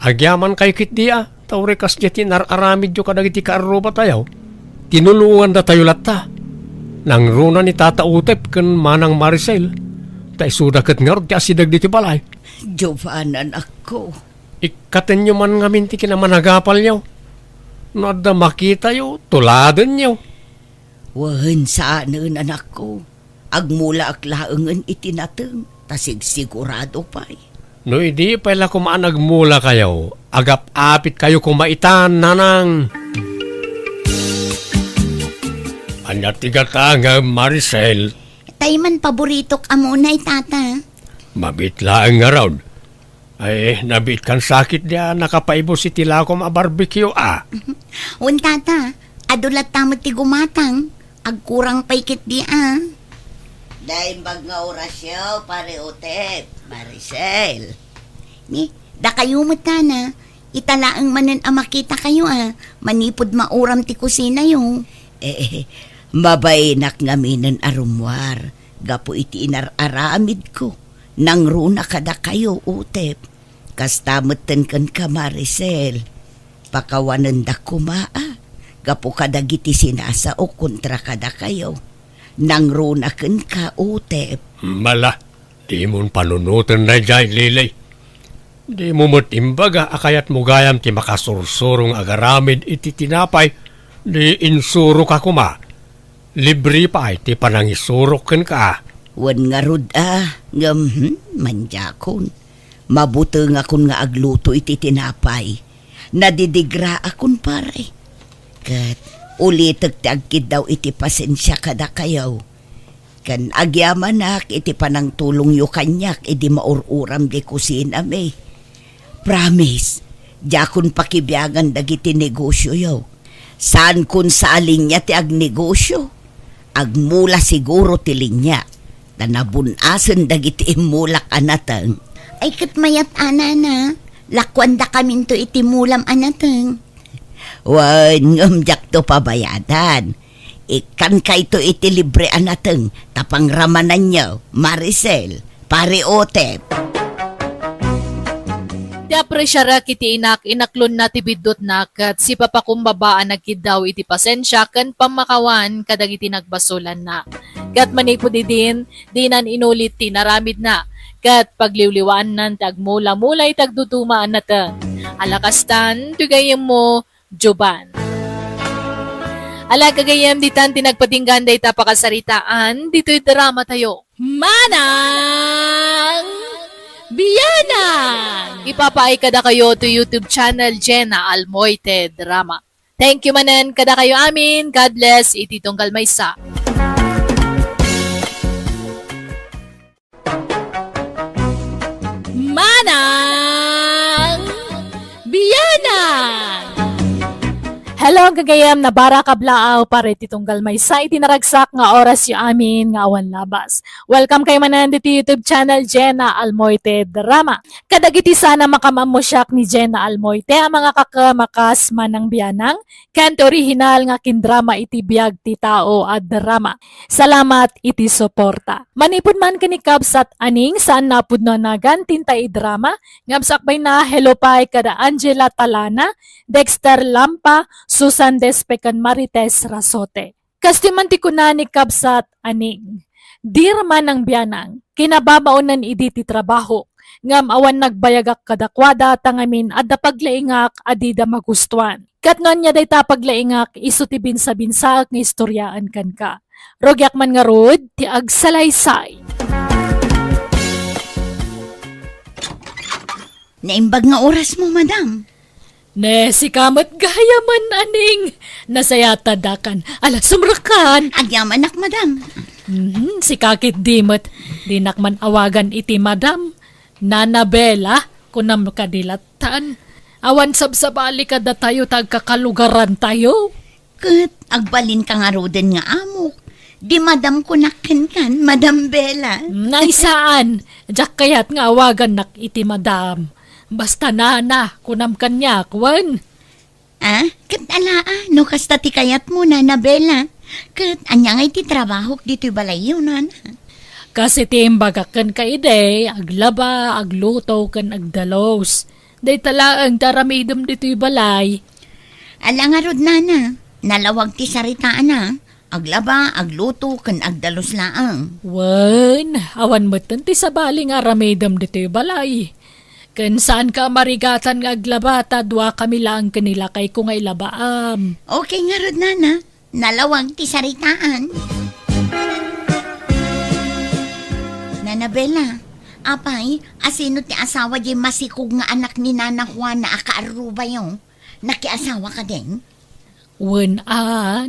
Agyaman kayo kit dia. Taurikas di tinararamid yo kadag iti kaaruba tayo. Tinulungan da tayo latta. Nang runa ni Tata Utep kan Manang Maricel. Tay sudakat nga ron ti asidag diti balay. Jovan anak ko. Ikaten nyo man ngamin ti kinamanagapal nyo. Nada makita yo, tuladen nyo. Wahan saanan anak ko. Agmula ak laengen itinateng. Tasig sigurado pa'y. No, hindi pala kumaanagmula kayo. Agap-apit kayo kumaitan, nanang. Anya tigatanga, Maricel. Tay man paborito ka muna tata. Mabitlaan nga raw. Ay, nabit kan sakit niya, nakapaibo si Tilakom a barbecue, Un tata, adulat tamot ti gumatang. Agkurang paikit di Dahil bag nga orasyo, pare Otep, Maricel. Ni, da kayo mo na. Italaang manan makita kayo Manipod mauram ti kusina yo. Mabainak nga minin arumwar, gapo iti inararamid ko, nang runa kada kayo utep, kastameten kan ka Maricel, pakawanan da kumaa, gapo kada giti sinasa o kontra kada kayo, nang runa kan ka utep. Mala, di mon panunutan na dyan, Lilay. Di mo mo't imbaga akayat mo gayam ti makasursurong agaramid iti tinapay, di insuro ka kuma. Libre pa ay ti panangisurok ken ka. Wan nga rod manjakon. Mabuto nga kun nga agluto iti tinapay. Nadidigra akon pare. Kat ulitek ti agkid daw iti pasensya kada kayaw. Kan agyaman nak iti panang tulong yu kanyak iti maururam di kusina me. Promise, jakon pakibiyagan dagiti negosyo yaw. Saan kun sa alinya ti agnegosyo? Agmula siguro ti linya. Tanabunasan dagiti imulak anatang. Ay kat mayat anana, lakwan da kamin to iti mulam anateng. Wan ngamjak to pabayadan. Ikan kay to iti libre anateng. Tapang ramanan nyo, Maricel, pare Otep. Ti apresyara kiti inaklon na ti bidot na kat si papakumbabaan nagkidaw iti pasensya ken pamakawan kadagiti nagbasulan na. Kat manipod din, dinan inulit ti naramid na. Kat pagliwliwaan nan tagmula-mulay tagdudumaan na ta. Alakastan, tugayem mo, Joban. Ala kagayem ditan tinagpatinggan day tapakasaritaan, dito'y drama tayo. Manang Biyanang! Ipapaay kada kayo to YouTube channel Jenna Almoite Drama. Thank you manan kada kayo amin. God bless. Ititong Kalmaysa. Manang Biyanang! Hello, gagayam na bara kablaaw pare titunggal may sa itinaragsak nga oras yu amin nga awan labas. Welcome kay manan dito YouTube channel Jenna Almoite Drama. Kadagiti sana makamamosyak ni Jenna Almoite ang mga kakamakas manang biyanang kanto original nga kindrama iti biag ti tao at drama. Salamat iti suporta. Manipod man kanikabsat aning saan napud no nagan tinta drama ngabsakbay na hello pay kada Angela Talana, Dexter Lampa, Susan Despecan Marites Rasote. Kastimanti ko na ni kabsat aning. Dirman ng biyanang, kinababaunan iditi trabaho, ngam awan nagbayagak kadakwada tangamin at dapaglaingak adida magustuhan. Katnon niya day tapaglaingak isuti binsa-binsa ng istoryaan kan ka. Rogyak man nga rod, ti agsalaysay. Naimbag nga oras mo, madam. Ne, si kamat gaya man aning. Nasayata dakan, ala sumrakan. Agyaman ak, madam. Si kakit dimot, dinak man awagan iti madam. Nanabela, kunam kadilatan. Awan sabsabali kada tayo tagkakalugaran tayo. Kat, agbalin ka nga roden nga amok. Di madam ko nakin Madam Bella. Naisaan, jak kayat nga awagan nak iti madam. Basta na, kunam kanya, kwan. Kat no kasta ti kayat mo, Bella. Kat anya nga iti trabaho dito'y balayo, nana. Kasi timbagakan ka ide, aglaba, agluto, kan agdalos. Day talaang taramidom dito'y balay. Ala nga rod, nana. Nalawag ti saritaan na. Aglaba, agluto, kan agdalos laang. Wan, awan mo ti sabali nga ramidom dito'y balay. Kan saan ka marigatan nga aglabata, dua kami lang kanila kay kung ay labaam. Okay nga rod, nana. Nalawag ti saritaan. Nana Bella, apay, asino ti asawa di masikog nga anak ni Nana Juana akaaruba yung nakiasawa ka din? Wan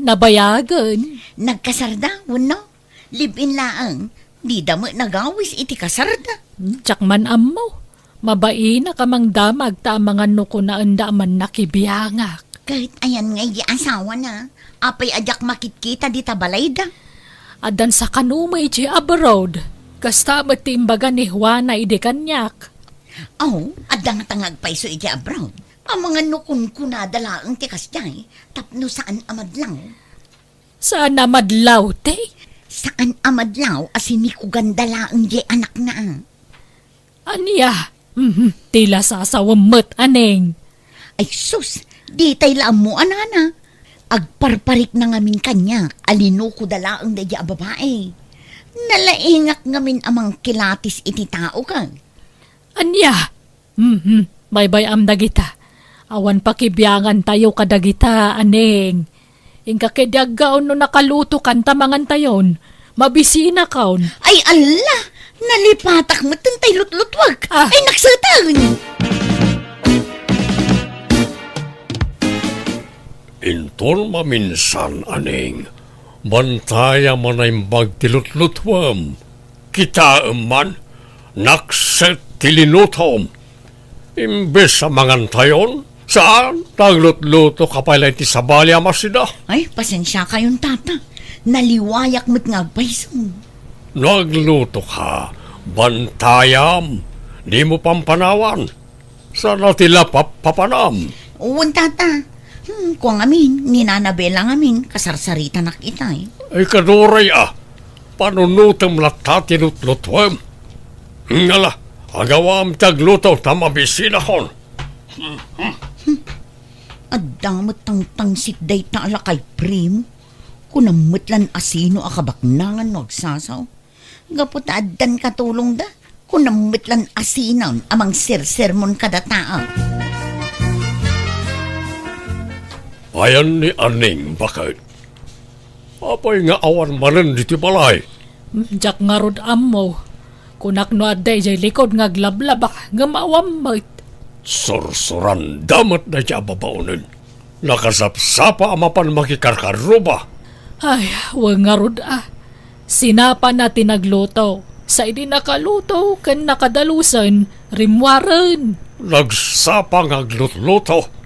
nabayagan. Nagkasarda, no? Live-in laang. Di damo nagawis iti kasarda. Tsak man ammo. Mabai na kamang damag ta mga nuko na anda man nakibiyangak. Kahit ayan nga di asawa na, apay ajak makitkita di tabalayda. Adan sa kanumay di abroad. Kasta matimbaga ni Juana ide kanyak. Oh, adang tangag paiso iti abroad. Ang mga nukun ko na dalaang tikas dyan, tapno saan amadlang. Sana madlaw, te. Saan amadlaw asin ni ko gandala ang di anak na. Aniya, tila sa asawamot, aneng. Ay sus, di tay laam mo anana. Agparparik na ngamin kanya, alino ko dala ang dadya babae. Nalaingak ngamin amang kilatis iti tao kang. Anya, bye-bye am dagita. Awan pakibiyangan tayo kadagita, aneng. Ingka kedyagaon no nakaluto kan tamangan tayon. Mabisina kaon. Ay ala, nalipatak mo tay lutlutwag. Ah. Ay naksatang. Inton maminsan, aneng. Bantaya man ay magtilutlutwam. Kita man, nakset tilinutom. Imbes sa mangantayon, saan taglutluto ka pala iti sabali amasida? Ay, pasensya kayong tata. Naliwayak mo't nga bayson. Nagluto ka, bantayam. Di mo pampanawan. Sana tila papanam. Uwan tata. Kung amin, ninanabela ngamin, kasarsarita na kita eh. Ay kaduray panunutam lata tinutlutwam. Ngala, agawam tagluto tamabisina hon. Adamot tang tangsit day ta ala kay primo. Kunamutlan asino akabaknangan no agsasaw. Gapot addan katulong da. Kunamutlan asinon amang sermon kada tao. Ayan ni Aning, bakit? Apay nga awan manan diti balay. Jak nga rod ammo. Kunak no aday jay likod nga glablabak nga mawamit. Sursuran damat na siya babaunin. Nakasapsapa amapan makikarkaruba. Ay, wag nga rod Sinapa na tinagluto. Sa idi nakaluto kan nakadalusan, rimwaran. Nagsapa nga glutluto.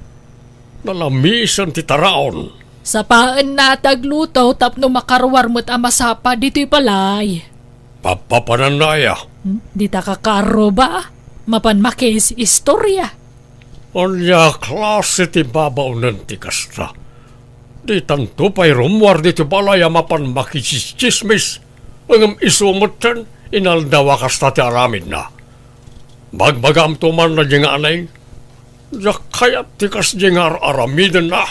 Nalamisan ti taraon. Sa paan na tagluto tapno makarwar mo't amasapa dito'y balay. Papapananaya. Di ta kakaro ba? Mapan makis istorya. Anya klase ti babaunan ti kasta. Di tanto pa'y rumwar diti balay amapan makichismismis. Ang isumutan, inaldawa kasta ti aramid na. Bagbagam tuman na diyang anay, kayat ti kas diyang aramidan na.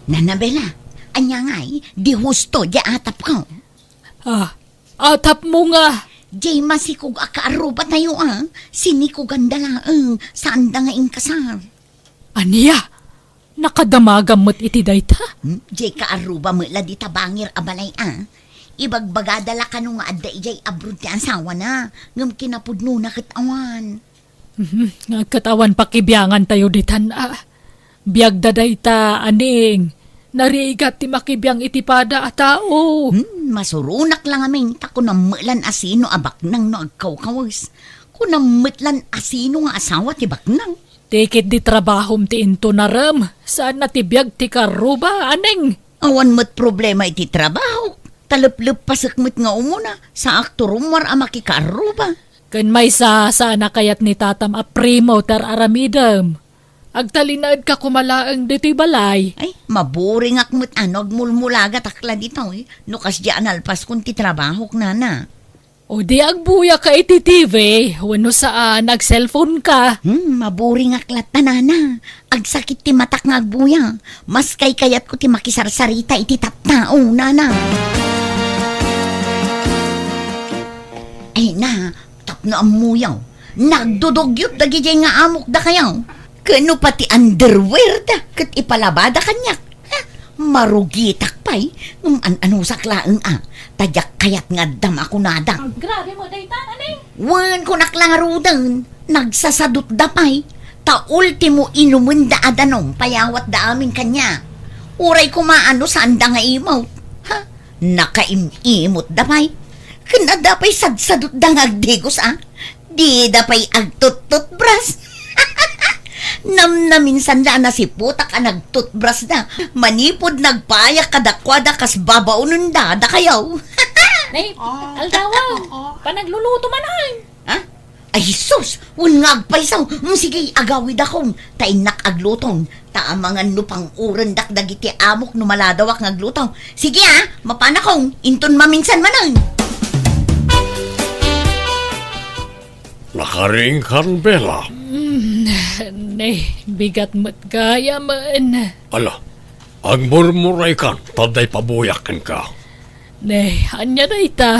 Nanabela, anya ngay, di husto di atap ko. Atap mo nga. Di masikog akaaruba tayo sinikog ang dalaang saan da nga kasar. Aniya, nakadamagam mo't iti dayta. Di kaaruba mo la di tabangir abalay Ibagbagadala ka nung nga adda ijay abroad ti asawa na. Ngam kinapudno na kitawan. Katawan pakibiyangan tayo ditan Biyag daday ta, aning. Nariigat ti makibiyang itipada a tao. Masurunak lang aming ta kunamutlan asino abaknang no agkaw-kawas. Kunamutlan asino nga asawa ti baknang. Tikit di trabahom ti into naram. Saan na ti biyag ti karuba, aning? Awan mo't problema iti trabaho. Talap-lap pasakmit nga umuna sa aktorumar a makikaruba. Kan may sana kayat ni tatam a primo tar aramidam. Agtalinaad ka kumalaang dito'y balay. Ay, maburing akmut agmulmulaga takla dito Nukas di analpas kung ti trabaho na. O di agbuya ka iti TV. Wano saan, nag-cellphone ka. Maburing aklat tanana. Agsakit ti matak nga agbuya. Mas kay kayat ko ti makisarsarita iti tattao, nana. Ay na, tapno amuyaw. Nagdudugyot dagijay nga amok da kayaw. Kano pati underwear da, kat ipalabada kanyak. Marugitak pa'y, ano saklaang tadyak kayat nga dam ako nada. Grabe mo, daytan, aning. Wan ko naklangarudan, nagsasadot da pa'y, ta ultimo inumun da adanom, payawat da amin kanya. Uray kumaano saan da nga imaw. Nakaimimot da pa'y, kanada pa'y sadsadot da nga agdigos di da pa'y agtut-tutbras. Minsan na si putak nagtutbras na. Manipod nagpayak kadakwada kas babaunon da kayaw. Nay, aldawaw. Panagluluto man ay. Ay, sus! Nga agpaysaw! Sige, agawid akong. Tainak aglutong. Taamangan no pang uran dagiti amok no maladawak ng aglutaw. Sige mapana kong. Inton maminsan manang. Nakaring kan, Bella. Bigat mo't gaya man. Ala, ang murmuray kan, taday pabuyakan ka. Anya na ita.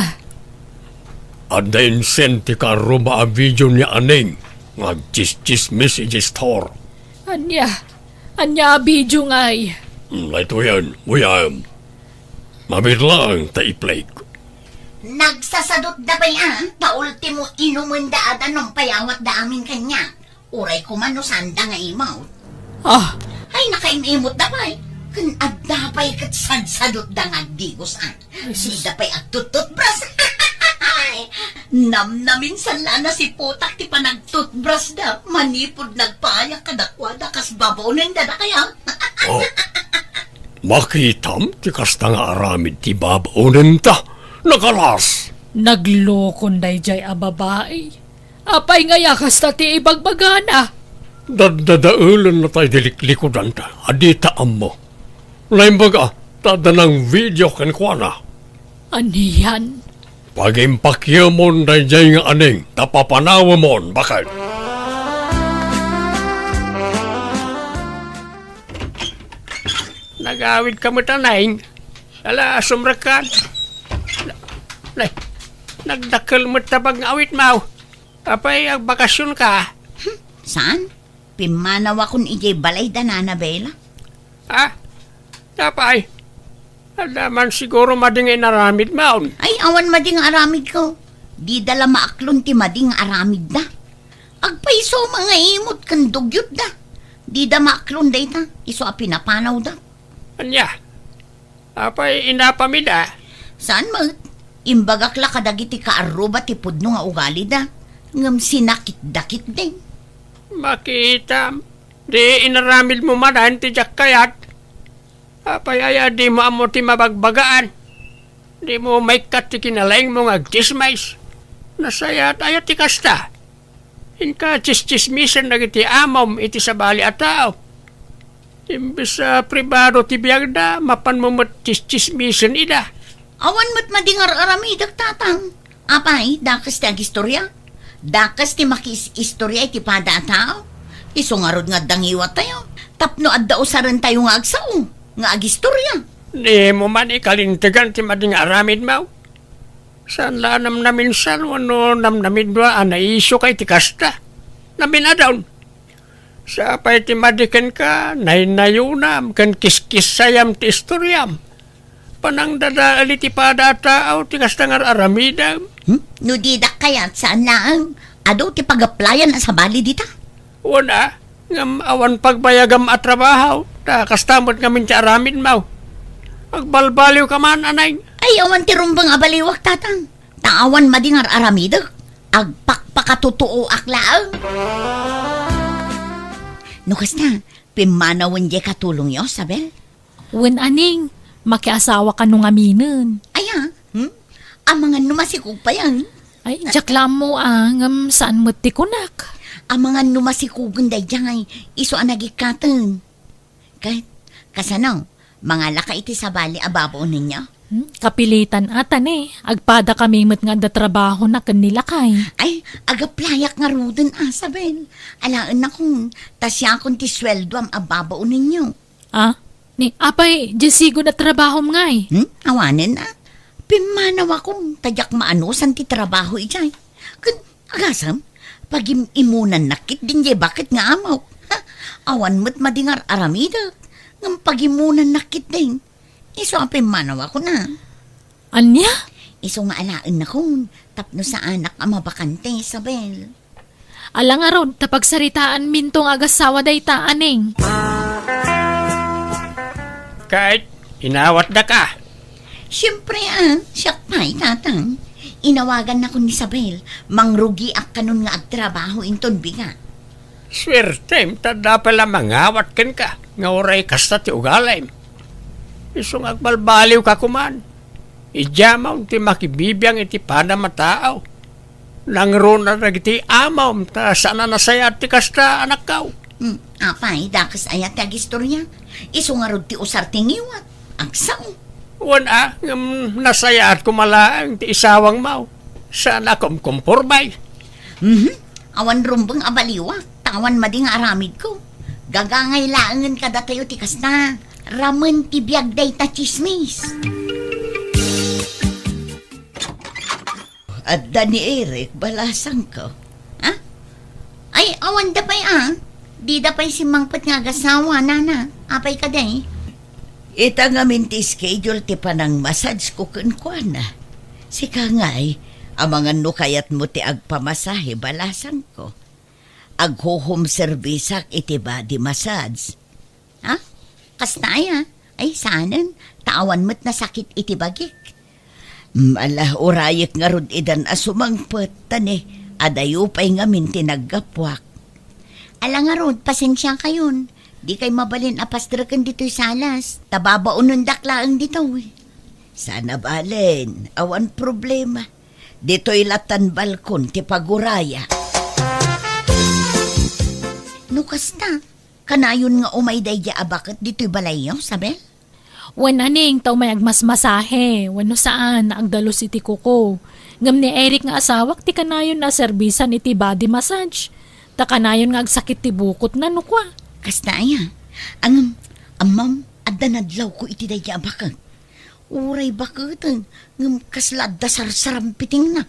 Ada insenti ka ruma a video ni Aning. Ngag-chis messages tor. Anya video ngay. Ito yan, uyam. Mabit lang ta-i-play ko. Nagsasadot da ba yan? Pa-ultimo inumun da ada nung payawat da amin kanya. Uray ko man no sanda nga imaw. Ay nakaimimot da ba Kun adda pa'y katsadsadot da nga digusan. Sida pa'y agtututbras. Namnamin sa lana si putak ti panagtutbras da. Manipod nagpayak kadakwada kas babonin da kaya. Makitam, ti kasta nga aramid ti babaunin ta. Nakalas. Naglokon day jay a babae. Apay nga yakas ta ti ibagbagana. Dadadaulan na tayo diliklikodan ta. Adita mo. Laimbaga, tadanang video kan kwa na. Aniyan? Pag-impakya mo na dyan nga Aning, napapanawa mo, bakit? Nag-awid ka mo tanay. Ala, sumrakan. Nagdakal mo tabag ng awit mo. Apay, agbakasyon ka. Saan? Pimanaw akong ijay balay da na Bella. Tapay. Alaman siguro mading inaramid mo. Ay, awan mading aramid ko. Di dala maaklon ti mading aramid da. Agpaiso mga imot kan dugyot da. Di da maaklon da ita. Iso a pinapanaw da. Anya? Apay, inapamida. Saan mag? Imbagakla kadagiti kaaruba ti pudno nga ugali da. Ngam sinakit-dakit din. Makita. Di inaramid mo madan ti jak kayat. Apay aya di mo amo ti mabagbagaan. Di mo may kat ti kinalaing mo ngagchismais. Nasayat ayat ti kasta. Inka chismisan na iti amom iti sabali at tao. Imbis sa pribado ti biyagda, mapan mo chismisan ida. Awan mo't madingar aramidag tatang. Apay, dakas ti agistorya. Dakas ti makis-istorya iti pada at tao. Isungarod nga dangiwat tayo. Tapno adda usaran tayo nga agsao. Nga agistorya. Di mo man ikalintigan ti mading aramid mo. Saan la namnamin san wano namnamin doa anaiso kay ti kasta. Naminadawn. Sa apay ti madiken ka, nainayunam, kan kiskis sayam ti istoryam. Panang dadaali ti pada tao, ti kasta nga aramidam. No didak kayat saan lang. Ado ti pagaplayan sa bali dita. Wala, ngam awan pagbayagam at trabaho, ta kastamot ngamin ti aramid mo. Agbalbaliw ka man, anay. Ay, awan ti rumbang abaliwak tatang. Taawan madingar aramidag. Agpakpakatutuo aklaang. No kasta, pimanawan di katulong yo, Sabel? Wen aning, makiasawa ka nung aminin. Ay ang mga numasikog pa yan. Ay, jaklam mo ngam saan mo ti kunak. Ang mga numasikugan day jay, iso ang nagikatan. Kahit, kasanaw, mga laka iti sa bali ababo ninyo. Kapilitan atan agpada kami met nga da trabaho na kanila kay. Ay, agaplayak nga ruden Sabel. Alaan na kung tasya kung ti sweldo ang ababo ninyo. Ni apay, jesigo na trabaho ngay. Awanin na. Pimanaw akong tadyak maanusan ti trabaho ijay. Kun, agasam, pag imunan nakit din jay bakit nga amaw. Awan mo't madingar aramida. Ngam pagimunan nakit din. Iso ang pimanaw ako na. Anya? Iso nga alaan na kung tapno sa anak ang mabakante, Isabel. Alang aron, tapagsaritaan mintong agasawa day ta aning. Kahit inawat da ka. Siyempre siyak pa'y tatang. Inawagan na ko ni Isabel, mangrugi ak kanon nga agtrabaho inton biga. Swerte, tada pala mangawat ken ka. Nga oray kasta ti ugalay. Isong agbalbaliw ka kuman. Ijamaw ti makibibiyang iti pada mataaw. Nangro na nagiti amam, ta sana nasayat ti kasta anak kaw. Apay, dakas ayat tag istorya. Iso nga rod ti usar tingiwat. Agsaw. Wana, nasayat ko malaang ti isawang mau. Sana kumpormay. Awan rumbang abaliwa. Tawan mading aramid ko. Gagangay laangan kada tayo ti kasta. Ramen ti biyag day ta chismis. At ni Eric, balasang ko. Ha? Ay, awan da pa'y Di da pa'y si mangpat nga gasawa, nana. Apay ka day. Ita nga minti schedule ti panang massage ko kunkwana. Sika nga'y, amangan no kayat mo ti agpamasahe, balasang ko. Agho-home servisak iti body massage. Ha? Kastaya. Ay, sanan. Tawan mo't nasakit iti bagik. Malah urayek nga rod idan asumangpet tani. Adayo pa'y nga minti naggapwak. Ala nga rod, pasensya kayon. Di kay mabalin apastrakan dito'y salas. Tababaunon daklaang dito eh. Sana balen, awan problema. Dito'y latan balkon ti paguraya. Nukasta, kanayon nga umay dayja abakit dito'y balayaw, Sabel? Wala ning taw may agmasmasahe. Wano saan na agdalo si ti Kuko. Ngam ni Eric nga asawak ti kanayon na servisan iti body massage. Ta kanayon nga agsakit ti bukot na nukwa. Kastaya, ang amam, adanadlaw ko iti dayja abakit. Uray bakit, ngam kaslad da sarsarang na.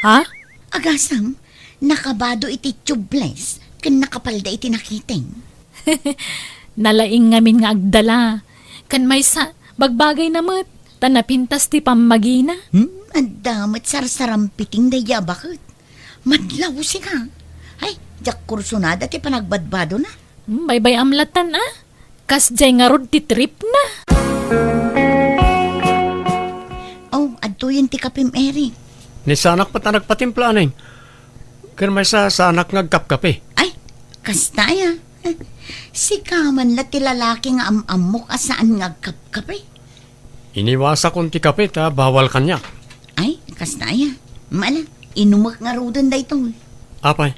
Ha? Agasam, nakabado iti tubeless, kan nakapalda iti nakiting. Nalaing ngamin nga agdala. Kan may bagbagay namat. Tanapintas ti pamagina. Ang damat sarsarampiting dayja bakit? Madlaw siya. Ay, jak kursunada ti panagbadbado na. Baybay amlatan Kas jay nga rod ti trip na. Oh, adto yun ti kapim Eric. Ni sanak pa ta nagpatimplaning. Kan may sanak ngagkapkape. Ay, kastaya. Si kaman la ti lalaki nga amok asaan nga kapkape. Iniwasa kong ti kape ta bawal kanya. Ay, kastaya. Mala, inumak nga rodan da ito. Apay,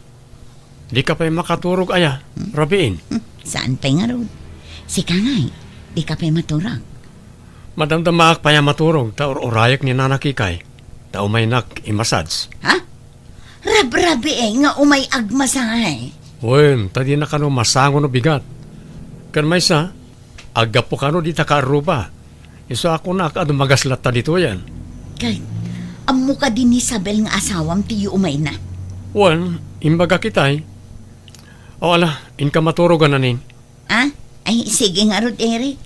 di ka pa'y makaturog aya, rabiin. Saan pa nga rod? Si kangay, di ka pa maturang. Madamdamaak pa ya maturog ta orayak ni nanakikay. Ta umay imasads. Ha? Rabrabi nga umay agmasahay. Uy, tadi na kano masango no bigat. Kan may sa, aga po kano di ta kaaruba. Iso ako na magaslat ta dito yan. Kay, amo ka din ni Isabel nga asawam ti umay na. Wan, imbaga kitay. O ala, inka maturogan na nin. Ah? Ay, sige nga rod, Eric.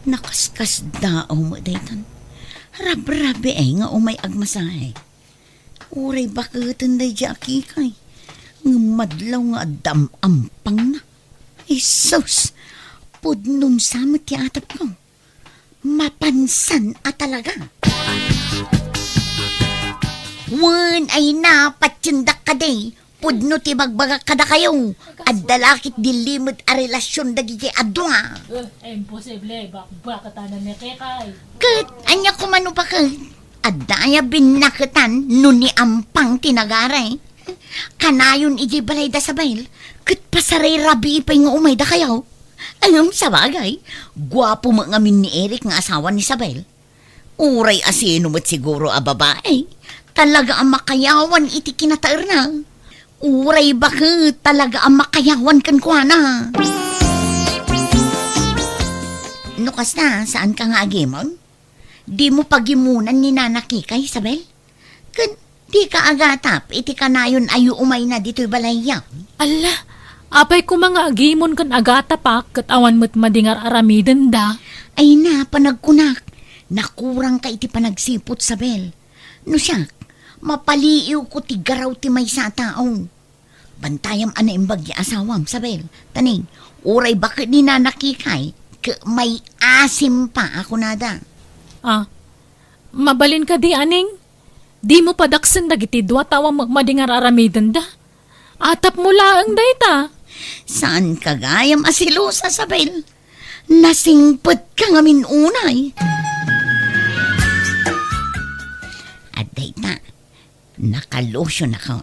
Nakaskas dao mo dayton. Rabrabi nga umay agmasahay. Uray bakatan day jaki kay. Ngumadlaw nga damampang na. Isus, pudnun samot ti atap ko. Mapansan at talaga. Wan ay napatsindak ka day. Pudno ti bagbaga kada kayo. At dalakit dilimot a relasyon dagiti adwa. Imposible. Bakatanan ni Kekay. Kat, anya kumano pa ka? Adaya binakatan nun ni ampang tinagaray. Kanayon iji balay da sabay. Kat pasaray rabi ipay nga umay da kayaw. Alam sa bagay, gwapo mo ngamin ni Eric nga asawa ni Isabel. Uray asino mo't siguro a babae. Talaga ang makayawan iti kinataer na. Uray bakit talaga ang makayawan kan kwa na. Nukas na, saan ka nga agimon? Di mo pagimunan ni nanakikay, Isabel? Kan, di ka agatap, iti ka na yun ayu umay na dito'y balayang. Ala, apay ko mga agimon kan agata pa kat awan mo't madingar aramiden da. Ay na, panagkunak. Nakurang ka iti panagsipot, Isabel. No siya, mapaliiw ko ti garaw ti may sa tao. Bantayam ana imbag asawam, Isabel. Taning, uray bakit ni nanakikay, may asim pa ako nada. Mabalin ka di aning. Di mo padaksan dagiti dua tawa magmadingar aramiden da. Atap mo laang dayta. Saan kagayam asilosa, Isabel? Nasingpet ka ngamin unay. At dayta, Nakalosyon ako.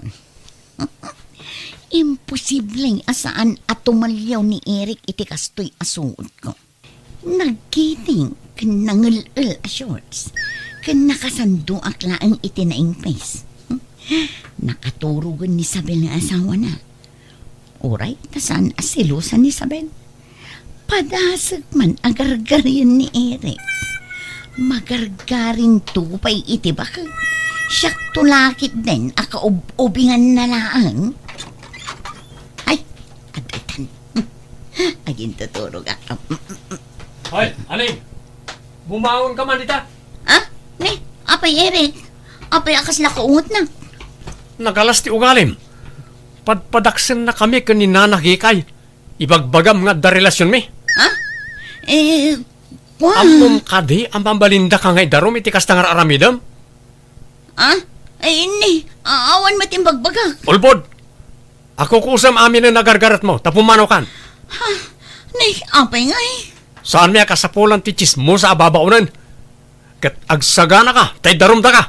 Imposibleng asaan at tumalyaw ni Eric iti kastoy asuot ko. Nagkiting kanangulul a shorts. Kan nakasando aklaan iti naing face. Nakaturugan ni Isabel nga asawa na. Oray, tasan asilusan ni Isabel. Padasag man agargaryan ni Eric. Magargaring tupay iti baka. Siyak tulakit din akaubingan na laang. Ay, agatan. Aging tuturog ako. Hoy, Aling! Bumangon ka man dita! Ah? Ne? Apay Eric? Apay akas lakaungot na. Nagalas ti ugalim. Padpadaksen na kami kaninanagikay. Ibagbagam nga da relasyon mi. Ha? Wow. Amom kadi ang pambalinda ka ngay darom iti kastangar aramidam. Ah? Ay, ini. Awan matimbagbaga. Ulbod! Ako kusam amin na nagargarat mo, tapumanaw kan. Ha? Ne, apay nga eh. Saan miya kasapulan ti chismo sa ababaunan? Kat agsagana ka, tay darom da ka.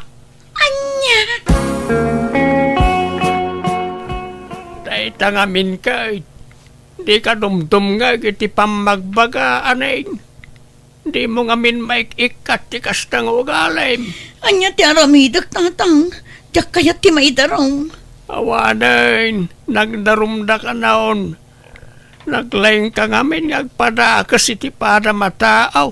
Anya? Tay tangamin ka, di ka dumdum nga iti pamagbaga, anay. Di mo ngamin maikikat ti kastang ugalim. Anya ti aramidak tatang. Diyak kaya ti maidarong. Awanan, nagdarumda ka naon. Naglaing ka ngamin ngagpadakas iti para mataaw.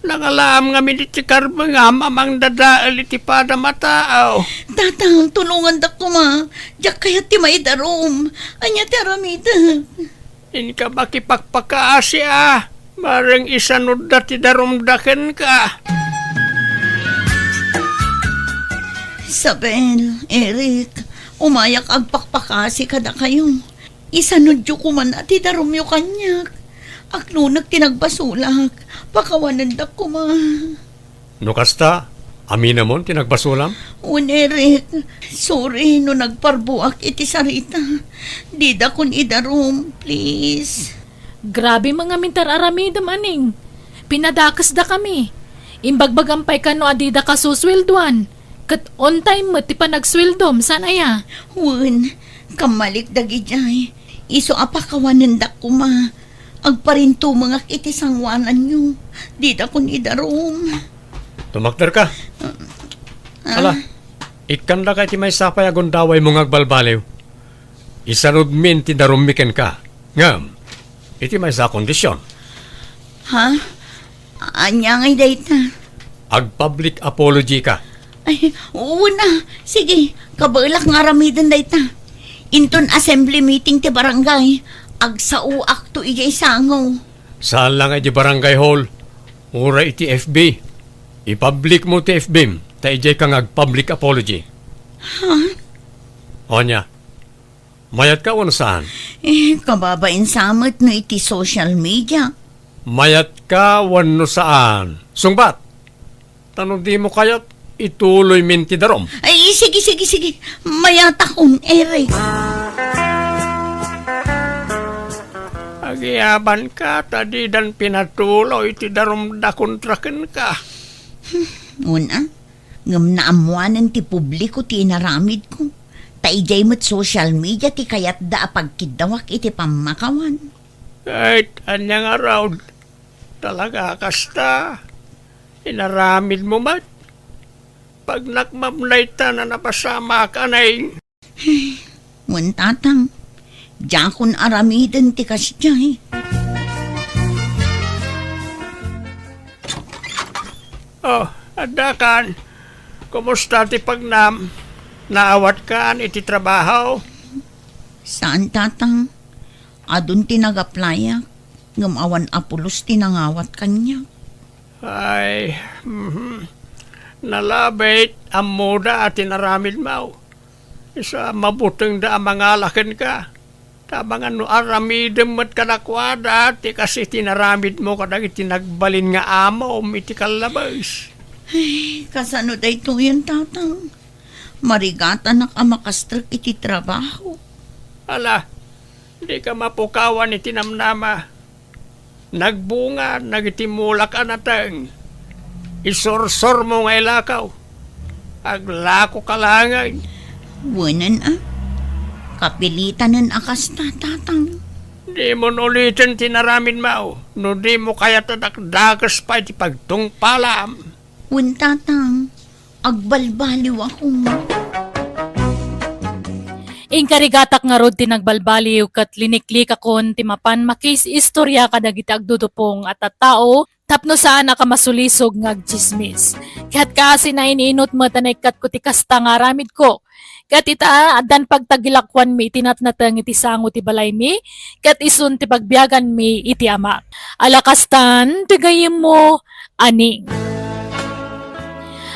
Nangalam ngamin iti karba nga mamang dadaal iti para mataaw. Tatang, tulungan da ko ma. Diyak kaya ti maidarong. Anya ti aramidak. In ka makipagpakaasi ah. Marang isanod da ti darumdaken ka. Isabel, Eric, umayak agpakpakasi kada kayo. Isanudyo ko man at idarumyo kanyak. Aknunag tinagbasulak. Pakawanan da ko ma. No kasta, amina mon tinagbasulam? Un Eric, sorry no nagparbuak iti sarita. Di da kun idarum, please. Grabe mga mintar aramidam aning. Pinadakas da kami. Imbagbagampay ka no adida ka suswelduan. Kat on time mo ti pa nagswildom, sana ya? Un, kamalik dagi jay. Iso apakawanan da ko ma. Agparinto mga iti sangwanan nyo. Di da kun idarum. Tumakder ka. Ala, ikanda ka iti may sapay agon daway mong agbalbaliw. Isanod min ti darumiken ka. Ngam, iti may sa kondisyon. Ha? Anya ngay dayta. Ag-public apology ka. Ay, oo na. Sige, kabalak nga ramidan dayta. Inton assembly meeting ti barangay. Agsao akto ijay sangaw. Saan lang ay di barangay hall? Ura iti FB. I-public mo ti FB. Ta ijay kang ag-public apology. Ha? Onya, mayat ka wano saan? Kababain samot no iti social media. Mayat ka wano saan? Sungbat, tanong di mo kayat ituloy min ti darom. Ay, sige. Mayata kong Eric. Agiyaban ka, tadi dan pinatuloy ti darom da kontraken ka. Una, ngam naamuanan ti publiko ti inaramid ko. Taijay mo't social media ti kayat da apagkidawak iti pamakawan. Kahit anyang araw, talaga kasta. Inaramid mo mat. Pag nakmamlay ta na napasama ka na Tatang, diyan kun aramidan ti kasjay. Oh, adakan. Kumusta ti pagnam? Naawat kan iti trabaho? Saan tatang? Adun tinagaplaya. Ngam awan apulos tinangawat kanya. Ay, nalabit ang muda at tinaramid mo. Isa mabuting da mangalakin ka. Tabang ano aramidem mat kanakwada ti kasi tinaramid mo kadag itinagbalin nga amo iti kalabas. Kasano da ito yan tatang? Marigata na ka makastrak iti trabaho. Ala, di ka mapukawan iti namnama. Nagbunga, nagitimulak anatang. Isursor mo nga ilakaw. Aglako kalangan. Wanan kapilitan akas na tatang. Di mo ulitin tinaramin mo. No di mo kaya tadakdagas pa iti pagtungpalam. Wan tatang, agbalbaliw ako. Inkarigatak nga rod tinagbalbaliw kat liniklik akon timapan makis istorya kadagiti agdudupong at tao tapno saan ka masulisog nga agchismis. Kat kasi na iniinot mo tanaykat ko ti kasta nga aramid ko. Kat ita adan pagtagilakwan mi itinatnatang iti sango ti balay mi kat isun ti pagbiagan mi iti amak. Alakastan tigayim mo aning.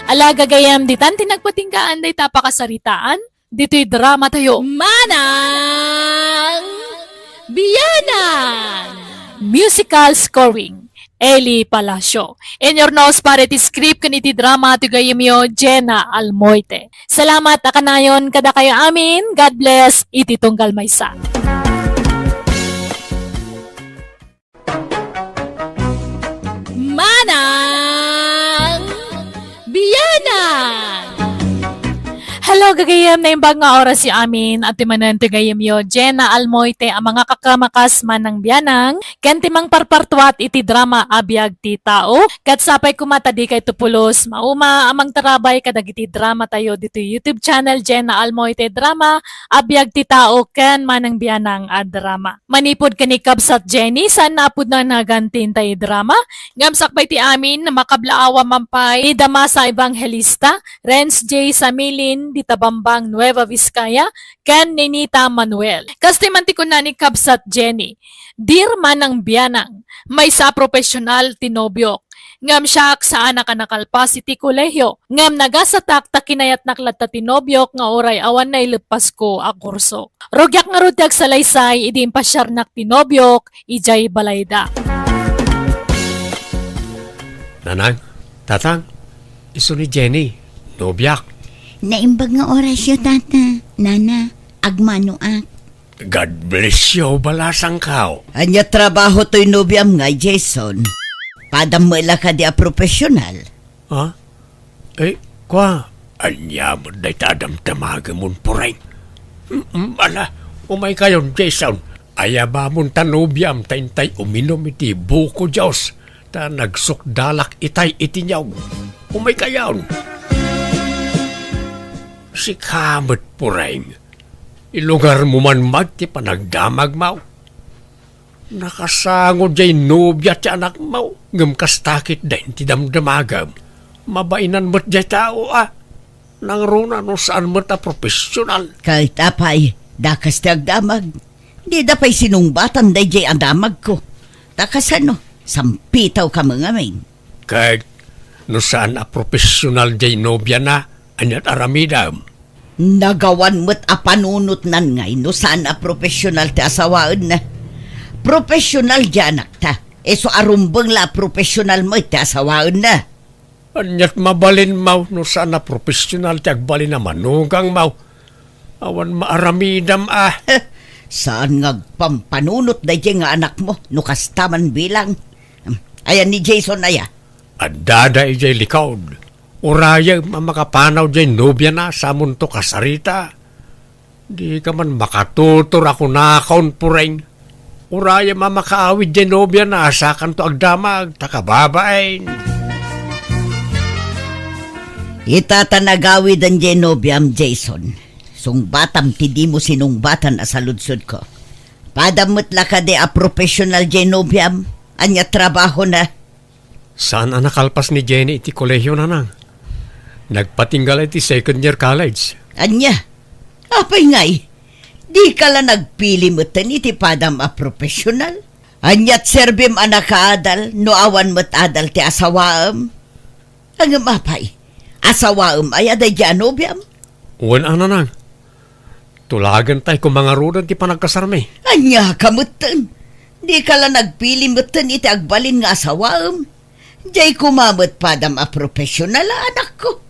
Alagagayam ditan tinagpatinggaan day tapakasaritaan. Dito'y drama tayo. Manang Biyanan! Musical scoring. Eli Palacio. In your nose para iti script kaniti drama to gayimyo Jenna Almoite. Salamat akanayon kada kayo amin. God bless. Iti tunggal maysa. Manang Biyanan! Hello, gagayam na yung nga oras si amin at timanan tigayam yo Jenna Almoite ang mga kakamakas man ng biyanang kantimang parpartuat iti drama abiyag ti tao kat sapay kumatadi kay tupulos mauma amang tarabay kadagiti drama tayo dito YouTube channel Jenna Almoite Drama abiyag ti tao ken man ng biyanang a drama. Manipod kanikab sa Jenny saan napod na nagantin tayo drama ngamsakbay ti amin na makablaawa mampay idama sa Evangelista Renz J. Samilin di Tabambang Nueva Vizcaya ken Ninita Manuel. Kasi manti ko na ni Kabsat Jenny. Dear manang biyanang, may sa profesional tinobyok. Ngam siya saan ka nakalpas iti kolehiyo. Ngam nagasatak ta kinayat naklat ta tinobyok nga oray awan na ilepas ko a kurso. Rogyak nga rudyag sa laysay idi impasyar nak tinobyok ijay balayda. Nanang, tatang, iso ni Jenny, nobyak. Naimbag nga orasyo tata, nana, agmanuak. God bless you, balasang kao. Anya trabaho to'y nobyam nga, Jason. Padam mo ila ka di a profesional. Ha? Kwa, anya mo dahi tadam tamaga mon poreng. Ala, umay kayon, Jason. Ayaba mon tanubyam, taintay uminom iti buko Diyos. Ta nagsukdalak itay iti nyaw. Umay kayon. Si kamot poreng. Ilugar mo man magti panagdamag mau. Nakasangod jay nobya ti anak mau. Ngam kastakit din ti damdamagam. Mabainan mo't jay tao Nang runa no saan mo't profesional. Kahit apay, dakas ti agdamag. Di da pa'y sinungbatan day jay andamag ko. Takas sampitaw ka mga main. Kahit no saan profesional jay nobya na. Anyat aramidam. Nagawan mo't panunot nan ngay no saan profesional ti asawaan na. Profesional janak ta. So arumbang la profesional mo ti asawaan na. Anyat mabalin mau no saan profesional ti agbalin na manugang mau. Awan maaramidam Saan nga pampanunot da nga anak mo no kastaman bilang. Ayan ni Jason aya. Adada ijay likod. Uraya makapanaw dyan nobya na sa munto kasarita. Di ka man makatutor ako nakaon pureng. Uraya makawid dyan nobya na asakan to agdamag takababain. Itatanagawid ang genobyam, Jason. Sungbatam ti di mo sinungbatan asaludsod ko. Padamot la ka de a professional genobyam. Anya trabaho na. Saan ang nakalpas ni Jenny iti kolehiyo na nang? Nagpatinggal iti second year college. Anya? Apay ngay. Di ka lang nagpili mo iti padam a professional. Anyat serbim anak adal no awan mo't adal ti asawaam. Ang apay. Asawaam ay aday janobyam. Uwan ana nang. Tulagan tayo kung mga rudan ti panagkasarmi. Anya kamutan. Di ka lang nagpili mo iti agbalin nga asawaam. Diyay kumamot padam a professional anak ko.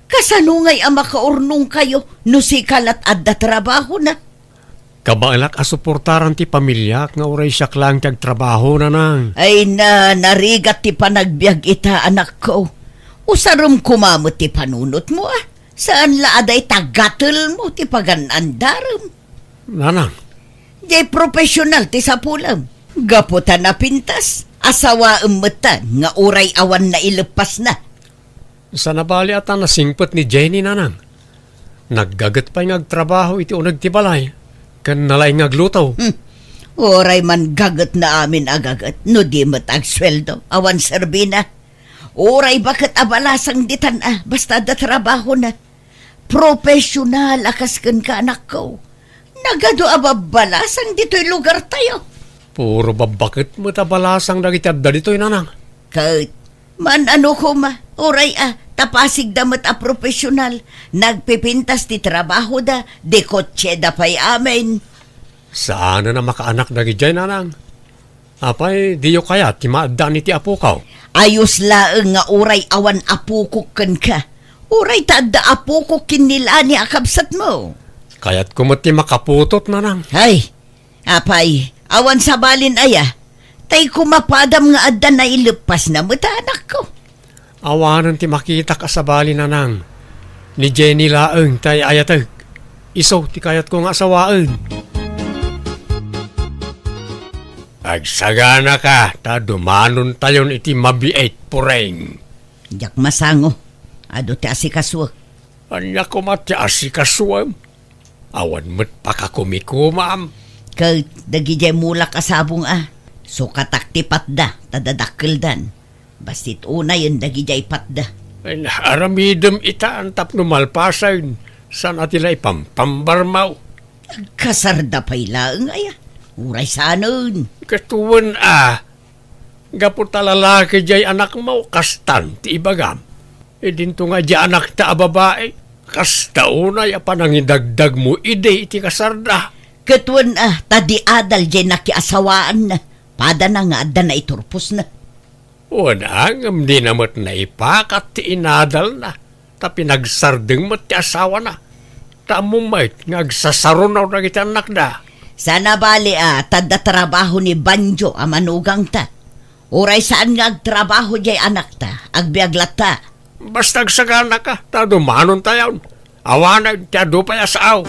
Kasanungay ang makaurnong kayo no si kalat adda trabaho na. Kabailak asuportaran ti pamilya nga uray siya lang tiyag trabaho na nang. Ay narigat ti panagbiag ita anak ko. Usarum kumamot ti panunot mo Saan laaday tagatul mo ti paganandaram? Nanang, Jay profesional ti sa pulam. Gaputan na pintas. Asawa mata nga uray awan na ilepas na. sa nabali ata nasingpet ni Jenny, nanang. Naggagat pa'y ngagtrabaho iti unag ti balay. Kan nalay ngaglutaw. Uray man gagat na amin agagat. No di mat agsweldo. Awan serbina. Uray bakit abalasang ditan basta da trabaho na. Profesional akas kan ka anak ko. Nagado ababalasang dito'y lugar tayo. Puro babakit mo tabalasang nagitadda dito'y nanang. Kahit man ano ko uray tapasig damat profesional. Nagpipintas ti trabaho da, de kotse da pa'y amin. Saan na makaanak na gijay, nanang? Apay, diyo kaya, timaadaan iti apo kaw. Ayos laeng nga uray awan apukukan ka. Uray taadda apukuk kinila ni akabsat mo. Kaya't kumati makaputot, nanang. Ay, apay, awan sa balin tay kumapadam nga adda na ilepas na mata anak ko. Awanan ti makita ka sa bali, nanang. Ni Jenny laeng tay ayatag. Iso ti kayat kong asawaan. Agsagana ka, ta dumanon tayon iti mabiait pureng. Jak masango, ado ti asikaswag. Anya ko mati asikaswam. Awan mo't pakakumikumam. Kahit dagijay mulak asabong so kataktipat da, tadadakkel dan. Bastit una yun dagijay patda. Ay aramidem ita ang tapno malpasan. San atila ipampambarmaw. Kasarda pa'y laeng uray sanon. Katuwan Gaputa lalaki jay anak mo, kastan ti ibagam. E dinto nga jay anak ta babae. Kasta unay panangidagdag mo ide iti kasarda. Katuan tadi adal jay nakiasawaan na. Pada na nga adda na iturpos na. Unang di namat na ipakat ti inadal na. Ta pinagsardeng mo ti asawa na. Ta mumait ngagsasarunaw na iti anak da. Sana bali tadda trabaho ni Banjo manugang ta. Uray saan nga agtrabaho jay anak ta, agbiaglat ta. Basta agsagana ka, ta dumanon tayo. Awanag, ta dupay asaw.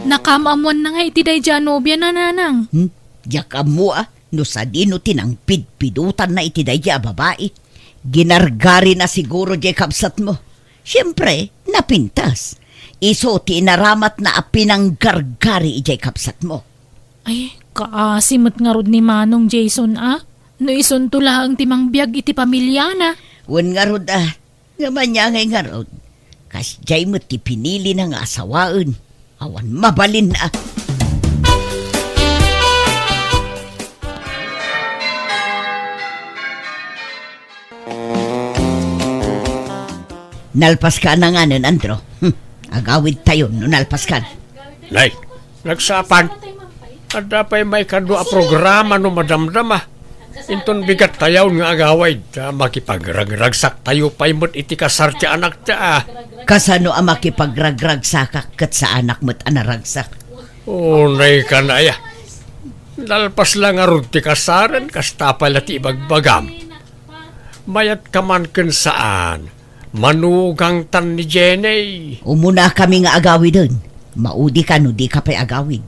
Nakamamuan na nga iti day janobya na, nanang. Diyak mo no sa dino tinang pidpidutan na iti day babae. Ginargari na siguro jay kapsat mo. Siyempre, napintas. Iso ti inaramat na apinang gargari ijay kapsat mo. Ay, kaasimot nga rod ni Manong Jason No isuntula ang timang biyag iti pamilya na. Wan nga rod nga manyangay nga rod. Kas jay mo ti pinili ng asawaan. Awan mabalin Nalpas ka na nga nun, Andro. Agawid tayo no nalpas ka. Nay, nagsapan. Ada pa'y may kadua programa no madamdama. Inton bigat tayaw nga agaway. Makipagragragsak tayo pa'y mo't iti kasar ti anak ta. Kasano ang makipagragragsak kat sa anak mo't anaragsak? Unay ka na ya. Nalpas lang arod ti kasaran, kasta pala ti ibagbagam. Mayat ka man kun saan. Manugang tan ni Jenny. Umuna kami nga agawid dun. Maudi ka no di ka pa'y agawid.